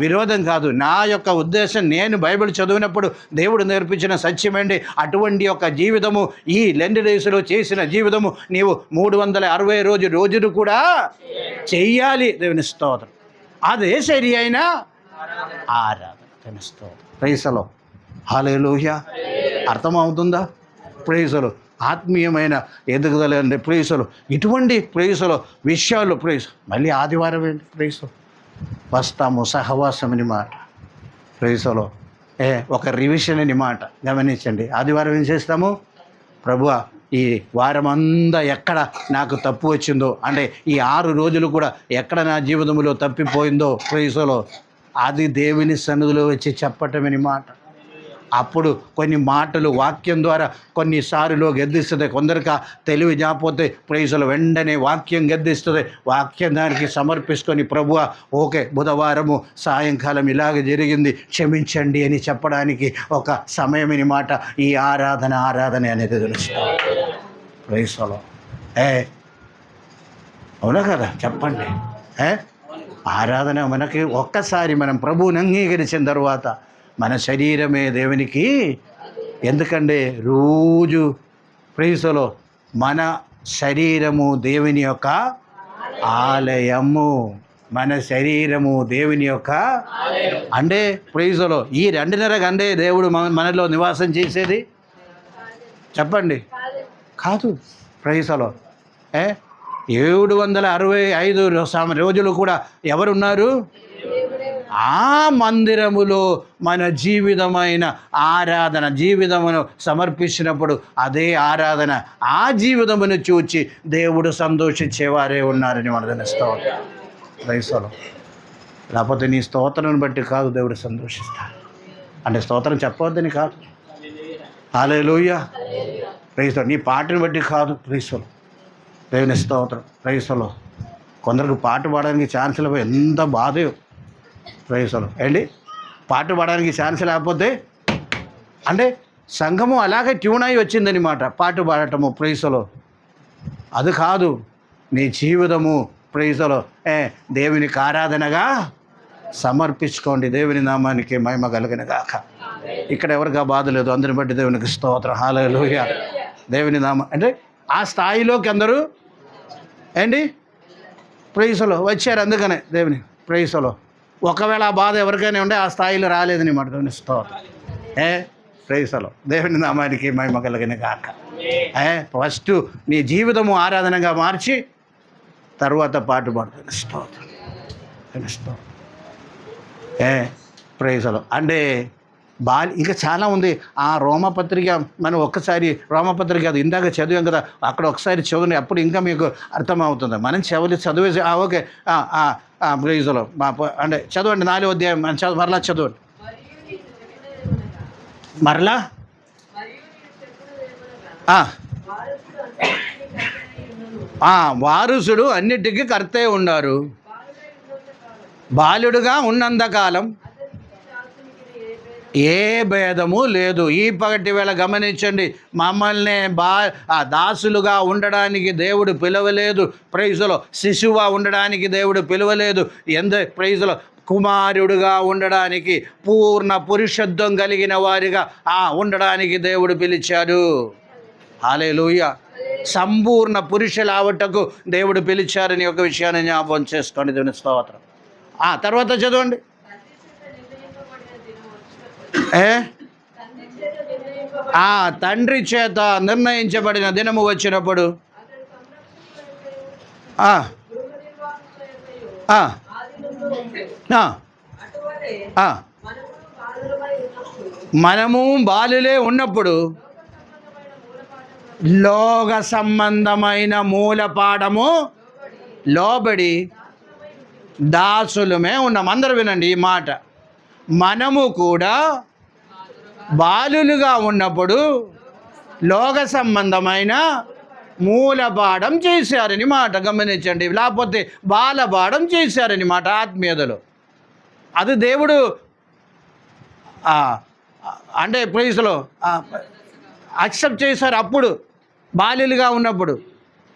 Speaker 1: విరోధం కాదు. నా యొక్క ఉద్దేశం, నేను బైబిల్ చదివినప్పుడు దేవుడు నేర్పించిన సత్యమేంటి, అటువంటి యొక్క జీవితము, ఈ లెండ్ డేస్లో చేసిన జీవితము నీవు 360 రోజులు కూడా చెయ్యాలి. దేవుని స్తోత్రం. అదే సరి అయిన ఆరాధన. దేవుని స్తోత్రం. Praise the Lord. హల్లెలూయా. అర్థమవుతుందా? Praise the Lord. ఆత్మీయమైన ఎదుగుదల అంటే ప్రేయసులు, ఇటువంటి ప్రేయసులు విషయాలు మళ్ళీ ఆదివారం ఏంటి ప్రేయసులు వస్తాము, సహవాసం అని మాట ప్రేయసులో ఒక రివిజన్ అని మాట గమనించండి. ఆదివారం ఏం చేస్తాము, ప్రభువా ఈ వారం అంతా ఎక్కడ నాకు తప్పు వచ్చిందో, అంటే ఈ 6 రోజులు కూడా ఎక్కడ నా జీవితంలో తప్పిపోయిందో ప్రేయసులో అది దేవుని సన్నిధిలో వచ్చి చెప్పటమని మాట. అప్పుడు కొన్ని మాటలు వాక్యం ద్వారా కొన్నిసార్లు గద్దిస్తుంది. కొందరికి తెలివి జాపోతే ప్రైజులు వెంటనే వాక్యం గద్దిస్తుంది. వాక్యం దానికి సమర్పించుకొని ప్రభువా ఓకే బుధవారము సాయంకాలం ఇలాగ జరిగింది క్షమించండి అని చెప్పడానికి ఒక సమయమని మాట. ఈ ఆరాధన అనేది తెలుస్తుంది ప్రైజులో. అవునా కదా చెప్పండి. ఆరాధన మనకి ఒక్కసారి మనం ప్రభువుని అంగీకరించిన తర్వాత మన శరీరమే దేవునికి, ఎందుకంటే రోజు ప్రేయసులో మన శరీరము దేవుని యొక్క ఆలయము, మన శరీరము దేవుని యొక్క అంటే ప్రేయసులో ఈ 2.5 గంటే దేవుడు మనలో నివాసం చేసేది చెప్పండి కాదు. ప్రేయసులో 765 రోజులు కూడా ఎవరున్నారు? ఆ మందిరములో మన జీవితమైన ఆరాధన జీవితమును సమర్పించినప్పుడు అదే ఆరాధన ఆ జీవితమును చూచి దేవుడు సంతోషించేవారే ఉన్నారని మనం తెలుస్తాం. ప్రైజులో. లేకపోతే నీ స్తోత్రాన్ని బట్టి కాదు దేవుడు సంతోషిస్తాడు. అంటే స్తోత్రం చెప్పవద్దని కాదు. హల్లెలూయా. ప్రైజులో. నీ పాటను బట్టి కాదు. ప్రైజులో. దేవుని స్తోత్రం. ప్రైజులో. కొందరికి పాట పాడడానికి ఛాన్స్ లేకపోతే ఎంత బాధో ప్రైజులో ఏంటి, పాట పాడడానికి ఛాన్స్ లేకపోతే అంటే సంఘము అలాగే ట్యూన్ అయి వచ్చిందనమాట పాట పాడటము ప్రైజులో. అది కాదు నీ జీవితము ప్రైజులో దేవునికి ఆరాధనగా సమర్పించుకోండి. దేవుని నామానికి మహిమ కలిగిన గాక. ఇక్కడ ఎవరికి బాధ లేదు, అందరిని బట్టి దేవునికి స్తోత్రం. హల్లెలూయా. దేవుని నామ అంటే ఆ స్థాయిలోకి అందరూ ఏంటి ప్రైజులో వచ్చారు. అందుకనే దేవుని ప్రైజులో. ఒకవేళ ఆ బాధ ఎవరికైనా ఉంటే ఆ స్థాయిలో రాలేదని మాట దేవుని స్తోత్రం. ప్రైజులో. దేవుని నామానికి మహిమ కలిగిన గాక. ఫస్ట్ నీ జీవితము ఆరాధనగా మార్చి తర్వాత పాట పాడుతుంది స్తోత్రం. ప్రైజులో. అంటే ఇంకా చాలా ఉంది. ఆ రోమపత్రిక మనం ఒక్కసారి రోమపత్రిక అది ఇందాక చదివాం కదా, అక్కడ ఒకసారి చదువుని అప్పుడు ఇంకా మీకు అర్థమవుతుంది. మనం చదివేసి ఓకే ప్రైజులో అంటే చదవండి 4వ అధ్యాయం మరలా చదవండి. మరలా వారసుడు అన్నిటికీ కర్తే ఉన్నారు. బాలుడుగా ఉన్నంతకాలం ఏ భేదము లేదు. ఈ పగటి వేళ గమనించండి, మమ్మల్ని దాసులుగా ఉండడానికి దేవుడు పిలవలేదు. ప్రైజులో. శిశువుగా ఉండడానికి దేవుడు పిలవలేదు. ప్రైజులో కుమారుడుగా ఉండడానికి పూర్ణ పురుషత్వం కలిగిన వారిగా ఉండడానికి దేవుడు పిలిచాడు. హల్లెలూయా. సంపూర్ణ పురుషులావటకు దేవుడు పిలిచారని ఒక విషయాన్ని జ్ఞాపకం చేసుకోండి. దేవుని స్తోత్రం. తర్వాత చదవండి. తండ్రి చేత నిర్ణయించబడిన దినము వచ్చినప్పుడు మనము బాలులే ఉన్నప్పుడు లోక సంబంధమైన మూలపాఠము లోబడి దాసులమే ఉన్నాం. అందరూ వినండి ఈ మాట. మనము కూడా బాలులుగా ఉన్నప్పుడు లోక సంబంధమైన మూలపాఠం చేశారని మాట గమనించండి. లేకపోతే బాలపాఠం చేశారని మాట ఆత్మీయతలో. అది దేవుడు అంటే ప్రైజ్లో అక్సెప్ట్ చేశారు అప్పుడు బాల్యులుగా ఉన్నప్పుడు.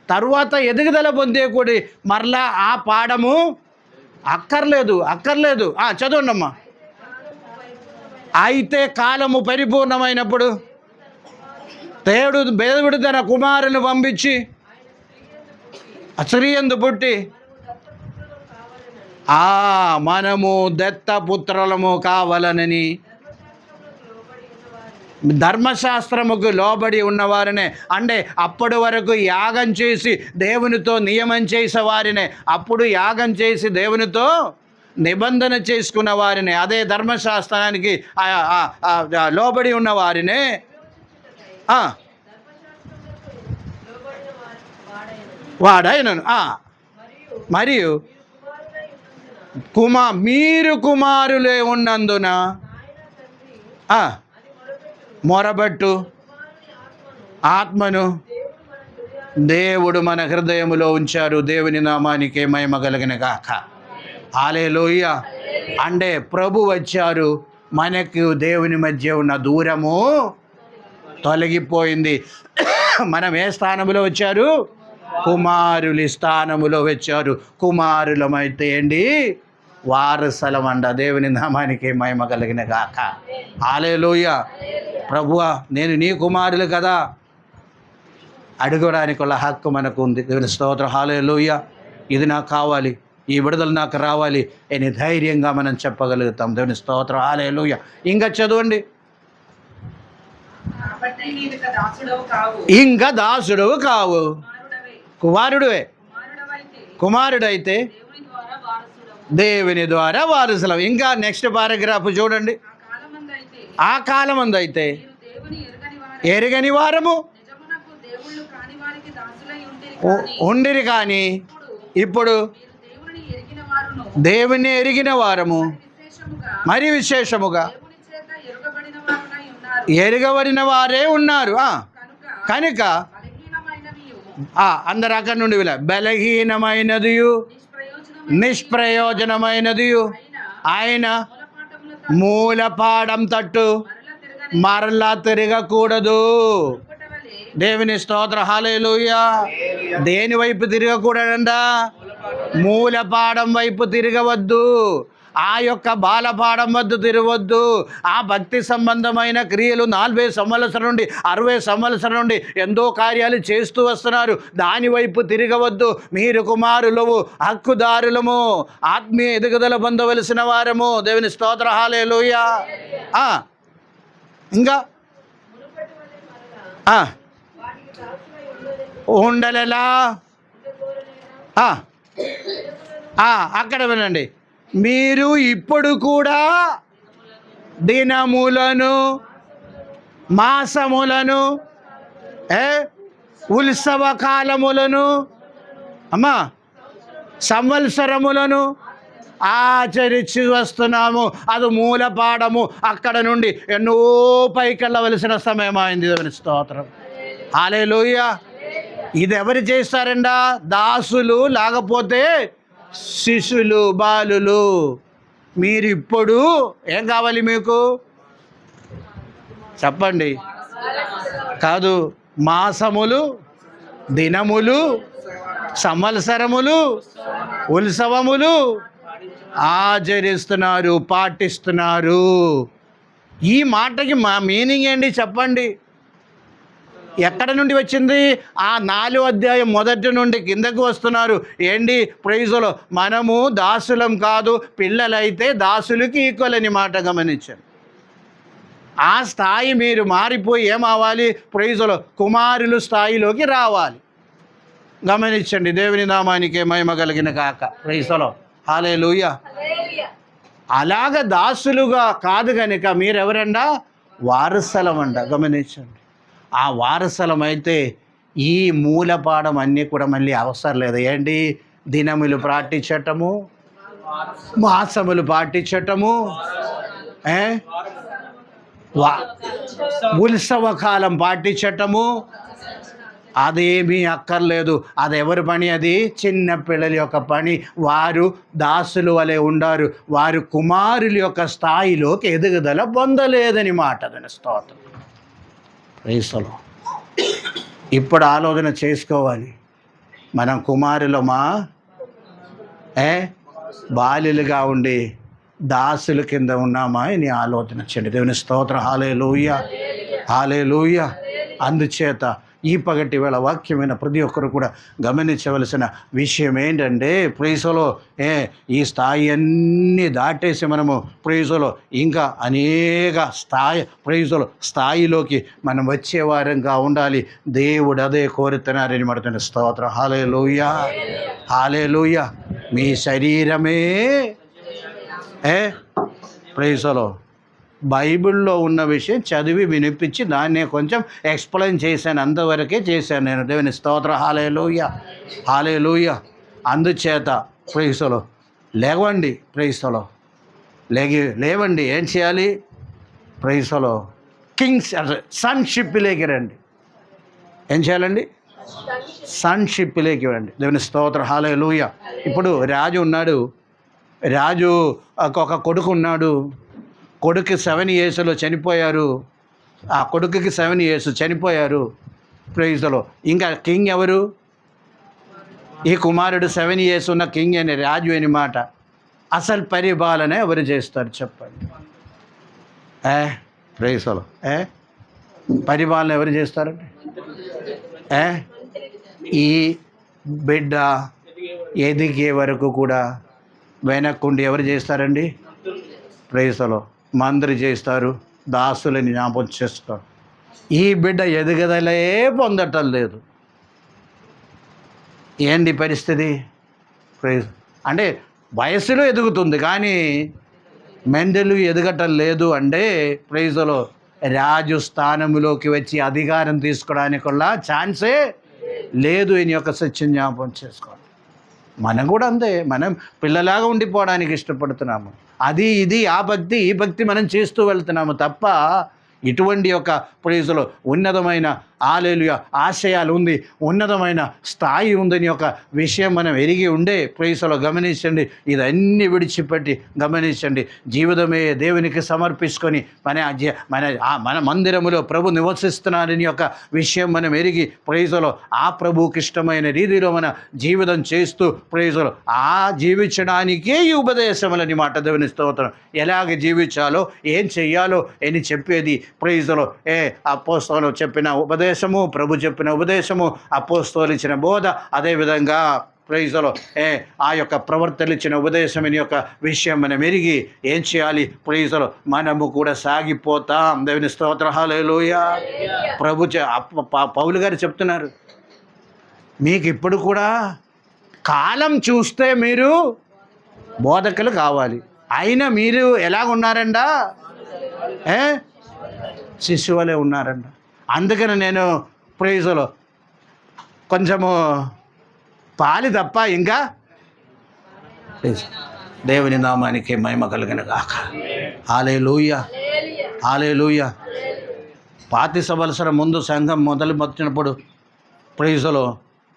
Speaker 1: తరువాత ఎదుగుదల పొందే కూడి మరలా ఆ పాఠము అక్కర్లేదు. చదవండమ్మా. అయితే కాలము పరిపూర్ణమైనప్పుడు దేవుడు తన కుమారుని పంపించి స్త్రీయందు పుట్టి మనము దత్తపుత్రులము కావాలనని ధర్మశాస్త్రముకు లోబడి ఉన్నవారినే, అంటే అప్పటి వరకు యాగం చేసి దేవునితో నియమం చేసేవారినే, అప్పుడు యాగం చేసి దేవునితో నిబంధన చేసుకున్న వారినే, అదే ధర్మశాస్త్రానికి లోబడి ఉన్న వారినే వాడైనను. మరియు మీరు కుమారులే ఉన్నందున మొరబట్టు ఆత్మను దేవుడు మన హృదయములో ఉంచారు. దేవుని నామానికి మహిమ కలుగును గాక. హల్లెలూయా. అంటే ప్రభు వచ్చారు, మనకు దేవుని మధ్య ఉన్న దూరము తొలగిపోయింది. మనం ఏ స్థానంలో వచ్చారు? కుమారులి స్థానములో వచ్చారు. కుమారులమైతే ఏంటి? వారసలం అంట. దేవుని నామానికి మహిమ కలిగిన గాక. హల్లెలూయా. ప్రభువా, నేను నీ కుమారులు కదా అడగడానికి వాళ్ళ హక్కు మనకు ఉంది. దేవుని స్తోత్రం. హల్లెలూయా. ఇది నాకు కావాలి, ఈ విడుదల నాకు రావాలి అని ధైర్యంగా మనం చెప్పగలుగుతాం. దేవుని స్తోత్రం. హల్లెలూయా. ఇంకా చదవండి. ఇంకా దాసుడవు కావు, కుమారుడైతే దేవుని ద్వారా వారసులం. ఇంకా నెక్స్ట్ పారాగ్రాఫ్ చూడండి. ఆ కాలమందు అయితే ఎరగని వారము ఉండిరి, కానీ ఇప్పుడు దేవుని ఎరిగిన వారము మరి విశేషముగా ఎరగబడిన వారే ఉన్నారు. కనుక అందరు అక్కడి నుండి బలహీనమైనది నిష్ప్రయోజనమైనది ఆయన మూలపాఠం తట్టు మరలా తిరగకూడదు. దేవుని స్తోత్ర. హల్లెలూయా. దేని వైపు తిరగకూడదంట? మూలపాఠం వైపు తిరగవద్దు. ఆ యొక్క బాలపాఠం వద్ద తిరగవద్దు. ఆ భక్తి సంబంధమైన క్రియలు 40 సంవత్సరం నుండి 60 సంవత్సరం నుండి ఎంతో కార్యాలు చేస్తూ వస్తున్నారు. దానివైపు తిరగవద్దు. మీరు కుమారులము, హక్కుదారులము, ఆత్మీయ ఎదుగుదల పొందవలసిన వారము. దేవుని స్తోత్ర. హల్లెలూయా. ఇంకా ఉండలేలా అక్కడ వినండి. మీరు ఇప్పుడు కూడా దినములను, మాసములను, ఉత్సవ కాలములను, సంవత్సరములను ఆచరించి వస్తున్నాము. అది మూలపాఠము. అక్కడ నుండి ఎన్నో పైకెళ్ళవలసిన సమయం అయింది. దేవుని స్తోత్రం. హల్లెలూయా. ఇది ఎవరు చేస్తారంట? దాసులు, లేకపోతే శిశులు, బాలులు. మీరు ఇప్పుడు ఏం కావాలి? మీకు చెప్పండి. కాదు, మాసములు, దినములు, సంవత్సరములు, ఉత్సవములు ఆచరిస్తున్నారు, పాటిస్తున్నారు. ఈ మాటకి మా మీనింగ్ ఏంటి చెప్పండి? ఎక్కడ నుండి వచ్చింది? ఆ 4వ అధ్యాయం మొదటి నుండి కిందకు వస్తున్నారు. ఏంటి? ప్రైజులో మనము దాసులం కాదు, పిల్లలైతే దాసులకి ఈక్వల్ అని మాట గమనించండి. ఆ స్థాయి మీరు మారిపోయి ఏమవ్వాలి? ప్రైజులో కుమారులు స్థాయిలోకి రావాలి. గమనించండి. దేవుని నామానికి మహిమ కలిగిన కాక. ప్రైజులో. హల్లెలూయా. అలాగ దాసులుగా కాదు కనుక మీరెవరండా? వారసలం అంట. గమనించండి. ఆ వారసలం అయితే ఈ మూలపాఠం అన్నీ కూడా మళ్ళీ అవసరం లేదు. ఏంటి? దినములు పాటించటము, మాసములు పాటించటము, ఉత్సవ కాలం పాటించటము, అదేమీ అక్కర్లేదు. అది ఎవరి పని? అది చిన్న పిల్లల యొక్క పని. వారు దాసులు వలె ఉండారు. వారు కుమారుల యొక్క స్థాయిలోకి ఎదుగుదల పొందలేదని మాట. దాని స్తోత్రం. ప్రైసలో ఇప్పుడు ఆలోచన చేసుకోవాలి, మనం కుమారులమా బాలులుగా ఉండి దాసుల కింద ఉన్నామా అని ఆలోచన చేయండి. దేవుని స్తోత్రం. హల్లెలూయా, హల్లెలూయా. అందుచేత ఈ పగటి వేళ వాక్యమైన ప్రతి ఒక్కరు కూడా గమనించవలసిన విషయం ఏంటంటే, ప్రైజులో ఈ స్థాయి అన్నీ దాటేసి మనము ప్రైజులో ఇంకా అనేక స్థాయిలోకి మనం వచ్చేవారంగా ఉండాలి. దేవుడు అదే కోరుతున్నారని మడుతున్న స్తోత్రం. హల్లెలూయా, హల్లెలూయా. మీ శరీరమే ప్రైజులో బైబిల్లో ఉన్న విషయం చదివి వినిపించి దాన్నే కొంచెం ఎక్స్ప్లెయిన్ చేశాను, అంతవరకే చేశాను నేను. దేవుని స్తోత్రం. హల్లెలూయా, హల్లెలూయా. అందుచేత ప్రైజులో లేవండి, ప్రైజులో లేవండి. ఏం చేయాలి? ప్రైజులో కింగ్స్ సన్షిప్లోకి రండి. ఏం చేయాలండి? సన్షిప్లోకి రండి. దేవుని స్తోత్రం. హల్లెలూయా. ఇప్పుడు రాజు ఉన్నాడు, రాజు ఒక కొడుకు ఉన్నాడు. కొడుకు 7 yearsలో చనిపోయారు. ఆ కొడుకుకి 7 years చనిపోయారు. ప్రైజ్లో ఇంకా కింగ్ ఎవరు? ఈ కుమారుడు 7 years ఉన్న కింగ్ అని రాజు అని మాట. అసలు పరిపాలన ఎవరు చేస్తారు చెప్పండి? ప్రైజ్లో పరిపాలన ఎవరు చేస్తారండి? ఈ బిడ్డ ఎదిగే వరకు కూడా వెనక్కుండి ఎవరు చేస్తారండి? ప్రైజ్లో మంత్రి చేస్తారు, దాసులని జ్ఞాపకం చేస్తారు. ఈ బిడ్డ ఎదుగుదలే పొందటం లేదు. ఏంటి పరిస్థితి? ప్రైజ్ అంటే వయస్సులో ఎదుగుతుంది కానీ మెంటలు ఎదగటం లేదు. అంటే ప్రైజ్లో రాజు స్థానంలోకి వచ్చి అధికారం తీసుకోవడానికి ఛాన్సే లేదు అని యొక్క సత్యం జ్ఞాపకం చేసుకోవాలి. మనం కూడా అంతే, మనం పిల్లలాగా ఉండిపోవడానికి ఇష్టపడుతున్నాము. అది ఇది ఆ భక్తి ఈ భక్తి మనం చేస్తూ వెళ్తున్నాము తప్ప ఇటువంటి యొక్క ప్రైజులో ఉన్నతమైన హల్లెలూయా ఆశయాలు ఉంది, ఉన్నతమైన స్థాయి ఉందని ఒక విషయం మనం ఎరిగి ఉండే ప్రైజులో గమనించండి. ఇదన్నీ విడిచిపెట్టి గమనించండి, జీవితమే దేవునికి సమర్పించుకొని మన మందిరములో ప్రభు నివసిస్తున్నారని యొక్క విషయం మనం ఎరిగి ప్రైజులో ఆ ప్రభువుకి ఇష్టమైన రీతిలో మన జీవితం చేస్తూ ప్రైజులో జీవించడానికే ఈ ఉపదేశములని మాట. దేవుని స్తోత్రం. ఎలాగ జీవించాలో ఏం చెయ్యాలో అని చెప్పేది ప్రైజులో అపోస్తలులు చెప్పిన ఉపదేశము, ప్రభు చెప్పిన ఉపదేశము, అపోస్తలులు ఇచ్చిన బోధ, అదేవిధంగా ప్రైజులో ఆ యొక్క ప్రవర్తనలు ఇచ్చిన ఉపదేశం అనే యొక్క విషయం మనం ఎరిగి ఏం చేయాలి? ప్రైజులో మనము కూడా సాగిపోతాం. దేవుని స్తోత్రం. హల్లెలూయా. ప్రభు పౌలు గారు చెప్తున్నారు, మీకు ఇప్పుడు కూడా కాలం చూస్తే మీరు బోధకులు కావాలి, అయినా మీరు ఎలాగున్నారండా? శిశువులే ఉన్నారంట. అందుకని నేను ప్రైజులో కొంచెము పాలి తప్ప ఇంకా దేవుని నామానికి మహిమ కలిగిన గాక. హల్లెలూయా, హల్లెలూయా. 5 సంవత్సరాల ముందు సంఘం మొదలుపెట్టినప్పుడు ప్రైజులో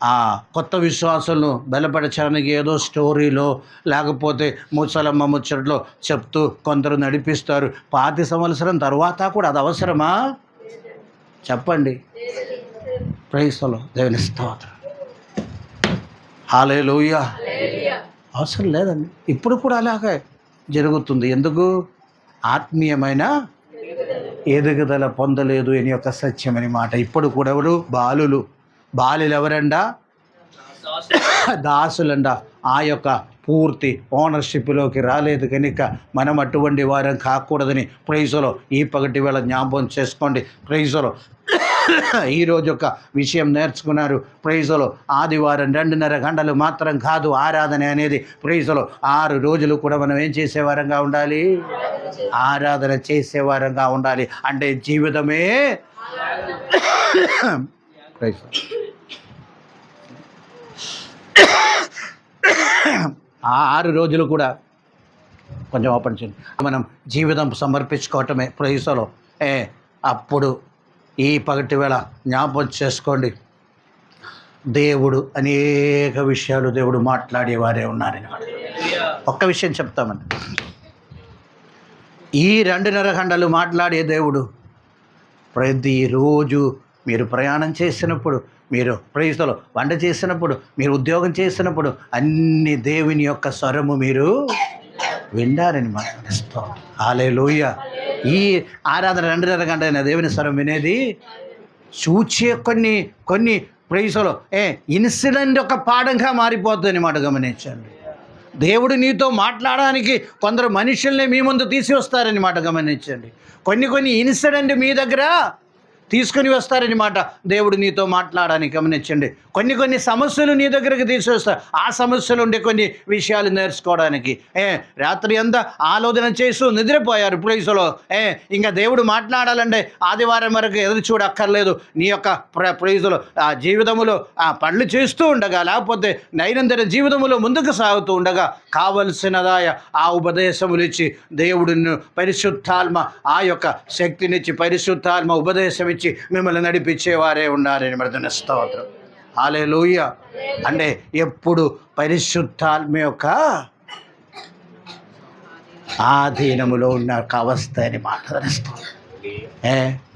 Speaker 1: ఆ కొత్త విశ్వాసులను బలపరచడానికి ఏదో స్టోరీలో లేకపోతే ముసలమ్మ ముచ్చట్లో చెప్తూ కొందరు నడిపిస్తారు. 5 సంవత్సరం తర్వాత కూడా అది అవసరమా చెప్పండి? ప్రైజులో దేవుని స్తోత్రం. హల్లెలూయా. అవసరం లేదండి. ఇప్పుడు కూడా అలాగే జరుగుతుంది. ఎందుకు? ఆత్మీయమైన ఎదుగుదల పొందలేదు అని యొక్క సత్యమని మాట. ఇప్పుడు కూడా ఎవరు? బాలులు ఎవరండా? దాసులండా. ఆ యొక్క పూర్తి ఓనర్షిప్లోకి రాలేదు కనుక మనం అటువంటి వారం కాకూడదని ప్రైజులో ఈ పగటి వేళ జ్ఞాపకం చేసుకోండి. ప్రైజులో ఈరోజు ఒక విషయం నేర్చుకున్నారు. ప్రైజులో ఆదివారం 2.5 గంటలు మాత్రం కాదు ఆరాధన అనేది. ప్రైజులో 6 రోజులు కూడా మనం ఏం చేసేవారంగా ఉండాలి? ఆరాధన చేసేవారంగా ఉండాలి. అంటే జీవితమే ప్రైజులో ఆ 6 రోజులు కూడా కొంచెం ఓపెన్ చేయండి. మనం జీవితం సమర్పించుకోవటమే ప్రైజులో. అప్పుడు ఈ పగటి వేళ జ్ఞాపకం చేసుకోండి. దేవుడు అనేక విషయాలు దేవుడు మాట్లాడేవారే ఉన్నారని ఒక్క విషయం చెప్తామండి. ఈ 2.5 గంటలు మాట్లాడే దేవుడు ప్రతిరోజు మీరు ప్రయాణం చేసినప్పుడు, మీరు ప్రయత్నంలో వంట చేసినప్పుడు, మీరు ఉద్యోగం చేసినప్పుడు అన్ని దేవుని యొక్క స్వరము మీరు వింటారని మాట్లాడిస్తాం. హల్లెలూయా. ఈ ఆరాధన 2.5 గంటల దేవుని స్వరం వినేది చూచే కొన్ని ప్రైజ్లో ఇన్సిడెంట్ ఒక పాఠంగా మారిపోతుంది అన్నమాట. గమనించండి, దేవుడు నీతో మాట్లాడడానికి కొందరు మనుషుల్ని మీ ముందు తీసుకొస్తారన్నమాట. గమనించండి, కొన్ని ఇన్సిడెంట్ మీ దగ్గర తీసుకొని వస్తారన్నమాట దేవుడు నీతో మాట్లాడడానికి. గమనించండి, కొన్ని సమస్యలు నీ దగ్గరకు తీసుకొస్తారు. ఆ సమస్యలు ఉండే కొన్ని విషయాలు నేర్చుకోవడానికి. రాత్రి అంతా ఆలోచన చేస్తూ నిద్రపోయారు ప్రైజ్లో. ఇంకా దేవుడు మాట్లాడాలంటే ఆదివారం వరకు ఎదురు చూడక్కర్లేదు. నీ యొక్క ప్రైజ్లో ఆ జీవితములో ఆ పనులు చేస్తూ ఉండగా, లేకపోతే దైనందిన జీవితంలో ముందుకు సాగుతూ ఉండగా కావలసినదాయ ఆ ఉపదేశములు ఇచ్చి దేవుడిని పరిశుద్ధాత్మ ఆ యొక్క శక్తినిచ్చి పరిశుద్ధాత్మ ఉపదేశం ఇచ్చి మిమ్మల్ని నడిపించేవారే ఉన్నారని మరదన స్తోత్రం. హల్లెలూయా. అంటే ఎప్పుడు పరిశుద్ధాత్మ యొక్క ఆధీనములో ఉన్న అవస్థ అని మాట్లాడుస్తాం.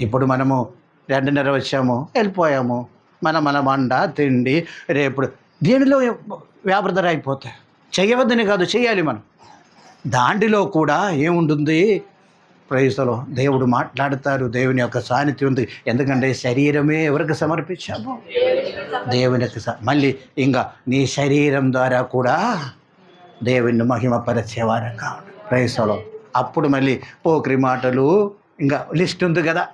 Speaker 1: ఇప్పుడు మనము 2:30 వచ్చాము, వెళ్ళిపోయాము. మన మండ తిండి రేపు దీనిలో వ్యాపృతర అయిపోతాయి. చేయవద్దని కాదు, చేయాలి మనం. దాంట్లో కూడా ఏముంటుంది? ప్రైజ్లో దేవుడు మాట్లాడతారు, దేవుని యొక్క సాన్నిధ్యం ఉంది. ఎందుకంటే శరీరమే ఎవరికి సమర్పించాము? దేవునికి. మళ్ళీ ఇంకా నీ శరీరం ద్వారా కూడా దేవుని మహిమపరిచేవారు కావాలి ప్రైజ్లో. అప్పుడు మళ్ళీ పోకిరి మాటలు, ఇంకా లిస్ట్ ఉంది కదా,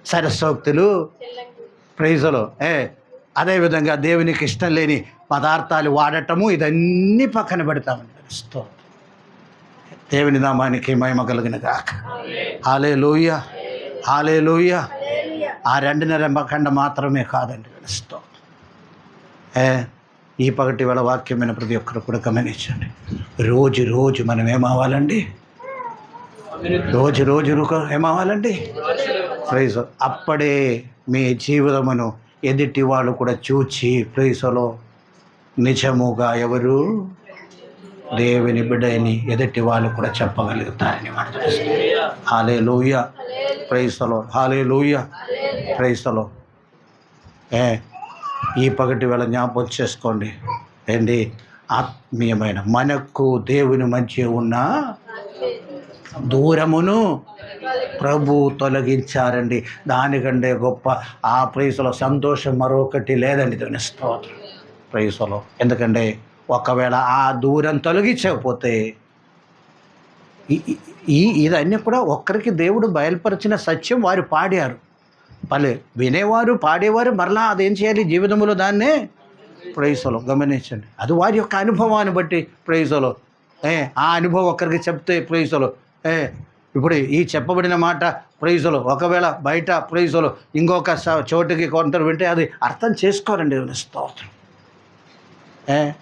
Speaker 1: సరస్సోక్తులు ప్రైజ్లో. అదేవిధంగా దేవునికి ఇష్టం లేని పదార్థాలు వాడటము, ఇదన్నీ పక్కన పెడతామని తెలుస్తూ దేవుని నామానికి మహిమ కలుగున గాక. హల్లెలూయా, హల్లెలూయా. ఆ 2.5 గంట మాత్రమే కాదండి తెలుస్తూ. ఈ పగటి వేళ వాక్యమైన ప్రతి ఒక్కరు కూడా గమనించండి. రోజు మనం ఏమవ్వాలండి? రోజు ఏమవ్వాలండి? ప్రైజ్. అప్పుడే మీ జీవితమును ఎదుటి వాళ్ళు కూడా చూచి ప్రైజ్లో నిజముగా ఎవరు దేవుని బిడ్డని ఎదుటి వాళ్ళు కూడా చెప్పగలుగుతారని మాట తెలుస్తుంది. హల్లెలూయా, ప్రైజ్లో. హల్లెలూయా, ప్రైజ్లో. ఈ పగటి వేళ జ్ఞాపకం చేసుకోండి ఏంటి? ఆత్మీయమైన మనకు దేవుని మధ్య ఉన్న దూరమును ప్రభు తొలగించారండి. దానికంటే గొప్ప ఆ ప్రైజ్లో సంతోషం మరొకటి లేదండి. దేవుని స్తోత్రం. ప్రైజ్లో. ఎందుకంటే ఒకవేళ ఆ దూరం తొలగించకపోతే ఇదన్నీ కూడా ఒక్కరికి దేవుడు బయలుపరిచిన సత్యం వారు పాడారు. పలే వినేవారు పాడేవారు మరలా అదేం చేయాలి జీవితంలో దాన్నే ప్రైజ్లో. గమనించండి, అది వారి యొక్క అనుభవాన్ని బట్టి ప్రైజ్లో. ఆ అనుభవం ఒక్కరికి చెప్తే ప్రైజ్లో. ఇప్పుడు ఈ చెప్పబడిన మాట ప్రైజ్లో ఒకవేళ బయట ప్రైజ్లో ఇంకొక చోటుకి కొందరు వింటే అది అర్థం చేసుకోరండి. స్తోత్రం.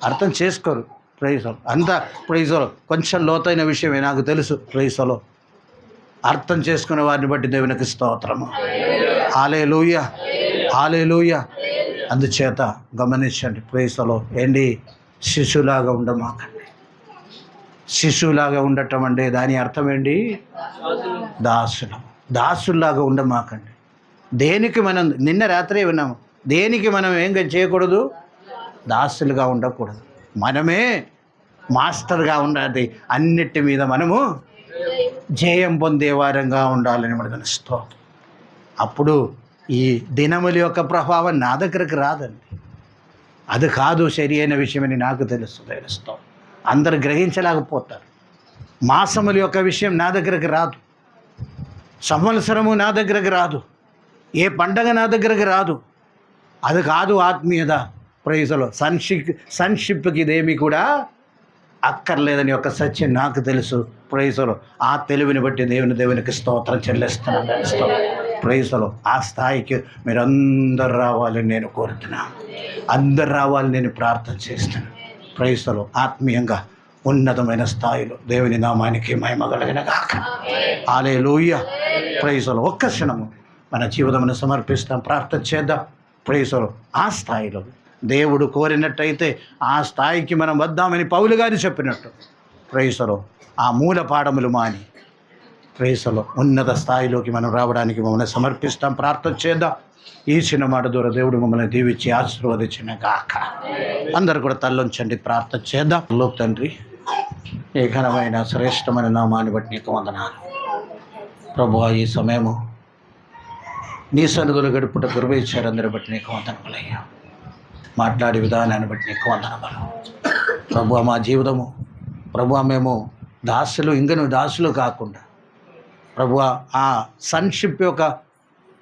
Speaker 1: అర్థం చేసుకోరు ప్రైజ్లో. అంతా ప్రైజ్లో కొంచెం లోతైన విషయమే నాకు తెలుసు ప్రైజ్లో. అర్థం చేసుకునే వారిని బట్టి దేవునికి స్తోత్రము. హల్లెలూయా, హల్లెలూయా. అందుచేత గమనించండి ప్రైజ్లో. శిశువులాగా ఉండమాకండి. శిశువులాగా ఉండటం అంటే దాని అర్థం ఏంటి? దాసుల్లాగా ఉండమాకండి. దేనికి మనం నిన్న రాత్రే విన్నాము, దేనికి మనం ఏం చేయకూడదు? దాసులుగా ఉండకూడదు. మనమే మాస్టర్గా ఉండాలి. అన్నిటి మీద మనము జయం పొందేవారంగా ఉండాలని మన తెలుస్తూ. అప్పుడు ఈ దినముల యొక్క ప్రభావం నా దగ్గరకు రాదండి. అది కాదు సరి అయిన విషయమని నాకు తెలుస్తూ. అందరు గ్రహించలేకపోతారు. మాసముల యొక్క విషయం నా దగ్గరకు రాదు. సంవత్సరము నా దగ్గరకు రాదు. ఏ పండగ నా దగ్గరకు రాదు. అది కాదు ఆత్మీయత. ప్రైజ్లో సన్షిప్కి ఇదేమీ కూడా అక్కర్లేదని ఒక సత్యం నాకు తెలుసు ప్రైజ్లో. ఆ తెలివిని బట్టి దేవునికి స్తోత్రం చెల్లిస్తున్నాను. ప్రైజ్లో ఆ స్థాయికి మీరు అందరు రావాలని నేను కోరుతున్నాను. అందరు రావాలని నేను ప్రార్థన చేస్తున్నాను. ప్రైజ్లో ఆత్మీయంగా ఉన్నతమైన స్థాయిలో దేవుని నామానికి మహిమ కలుగును గాక. హల్లెలూయా. ప్రైజ్లో ఒక్క క్షణము మన జీవితమును సమర్పిస్తాం, ప్రార్థన చేద్దాం. ప్రైజ్లో ఆ స్థాయిలో దేవుడు కోరినట్టయితే ఆ స్థాయికి మనం వద్దామని పౌలు గారు చెప్పినట్టు ప్రైసలో ఆ మూల పాఠములు మాని ప్రైసలో ఉన్నత స్థాయిలోకి మనం రావడానికి మమ్మల్ని సమర్పిస్తాం. ప్రార్థన చేద్దాం. ఈ చిన్న మాట ద్వారా దేవుడు మమ్మల్ని దీవించి ఆశీర్వదించిన గాక. అందరు కూడా తల్లొంచండి, ప్రార్థన చేద్దాం. తండ్రి, ఏ ఘనమైన శ్రేష్టమైన నామాన్ని బట్టి నీకు వందనాలు ప్రభువా. ఈ సమయము నీ సన్నిధులు గడుపుట కృప ఇచ్చారు. అందరి బట్టి నీకు వందనములయ్యా. మాట్లాడే విధానాన్ని బట్టి నీకు వందనములు ప్రభువా. మా జీవితము ప్రభువా, మేము దాసులు ఇంకను దాసులు కాకుండా ప్రభువా ఆ సన్షిప్ యొక్క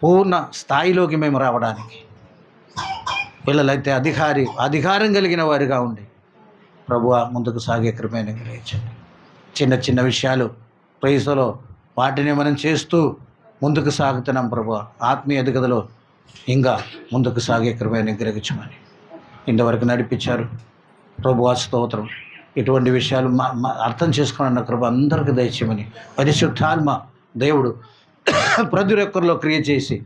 Speaker 1: పూర్ణ స్థాయిలోకి మేము రావడానికి పిల్లలైతే అధికారం కలిగిన వారిగా ఉండి ప్రభువా ముందుకు సాగే కృపను గ్రహించండి. చిన్న చిన్న విషయాలు ప్రైసలో వాటిని మనం చేస్తూ ముందుకు సాగుతున్నాం ప్రభువా. ఆత్మీయ ఎదుగుదలో ఇంకా ముందుకు సాగే కృపను గ్రహించమని ఇంతవరకు నడిపించారు ప్రభువా. స్తోత్రం. ఇటువంటి విషయాలు అర్థం చేసుకున్న కృప అందరికీ దయచేయమని పరిశుద్ధాత్మ దేవుడు ప్రతి ఒక్కరిలో క్రియ చేసి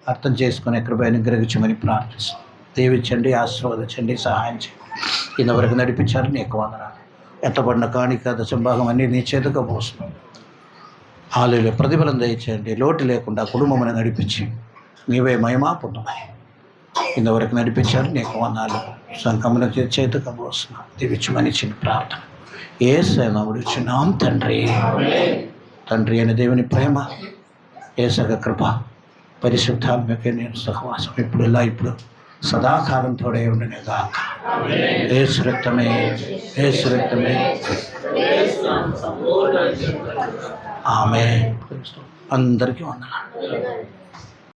Speaker 1: అర్థం చేసుకునే కృప అనుగ్రహించమని ప్రార్థిస్తాం. దీవించండి, ఆశీర్వదించండి, సహాయం చేయండి. ఇంతవరకు నడిపించారు నీకు వందనాలు. ఎత్తబడిన కాணிక దశభాగం అన్నీ నీ చేతకు పోస్తున్నాం. హాలేలుయా. ప్రతిఫలం దయచేయండి. లోటు లేకుండా కుటుంబమును నడిపించి నీవే మహిమా పొందుతాయి. ఇంతవరకు నడిపించారు నీకు వందనాలు. సంఘమును చేతకు పోస్తున్నాం. దీవించమని చిన్న ప్రార్థన యేసు నామములో చిన్నాం తండ్రి. తండ్రి అయిన దేవుని ప్రేమ, యేసయ్య కృప, పరిశుద్ధాత్మకే నేను సహవాసం ఇప్పుడు ఇలా ఇప్పుడు సదాకాలం తోడే ఉండనే గాక. యేసు రక్తమే, యేసు రక్తమే. ఆమేన్. అందరికీ వందనాలు.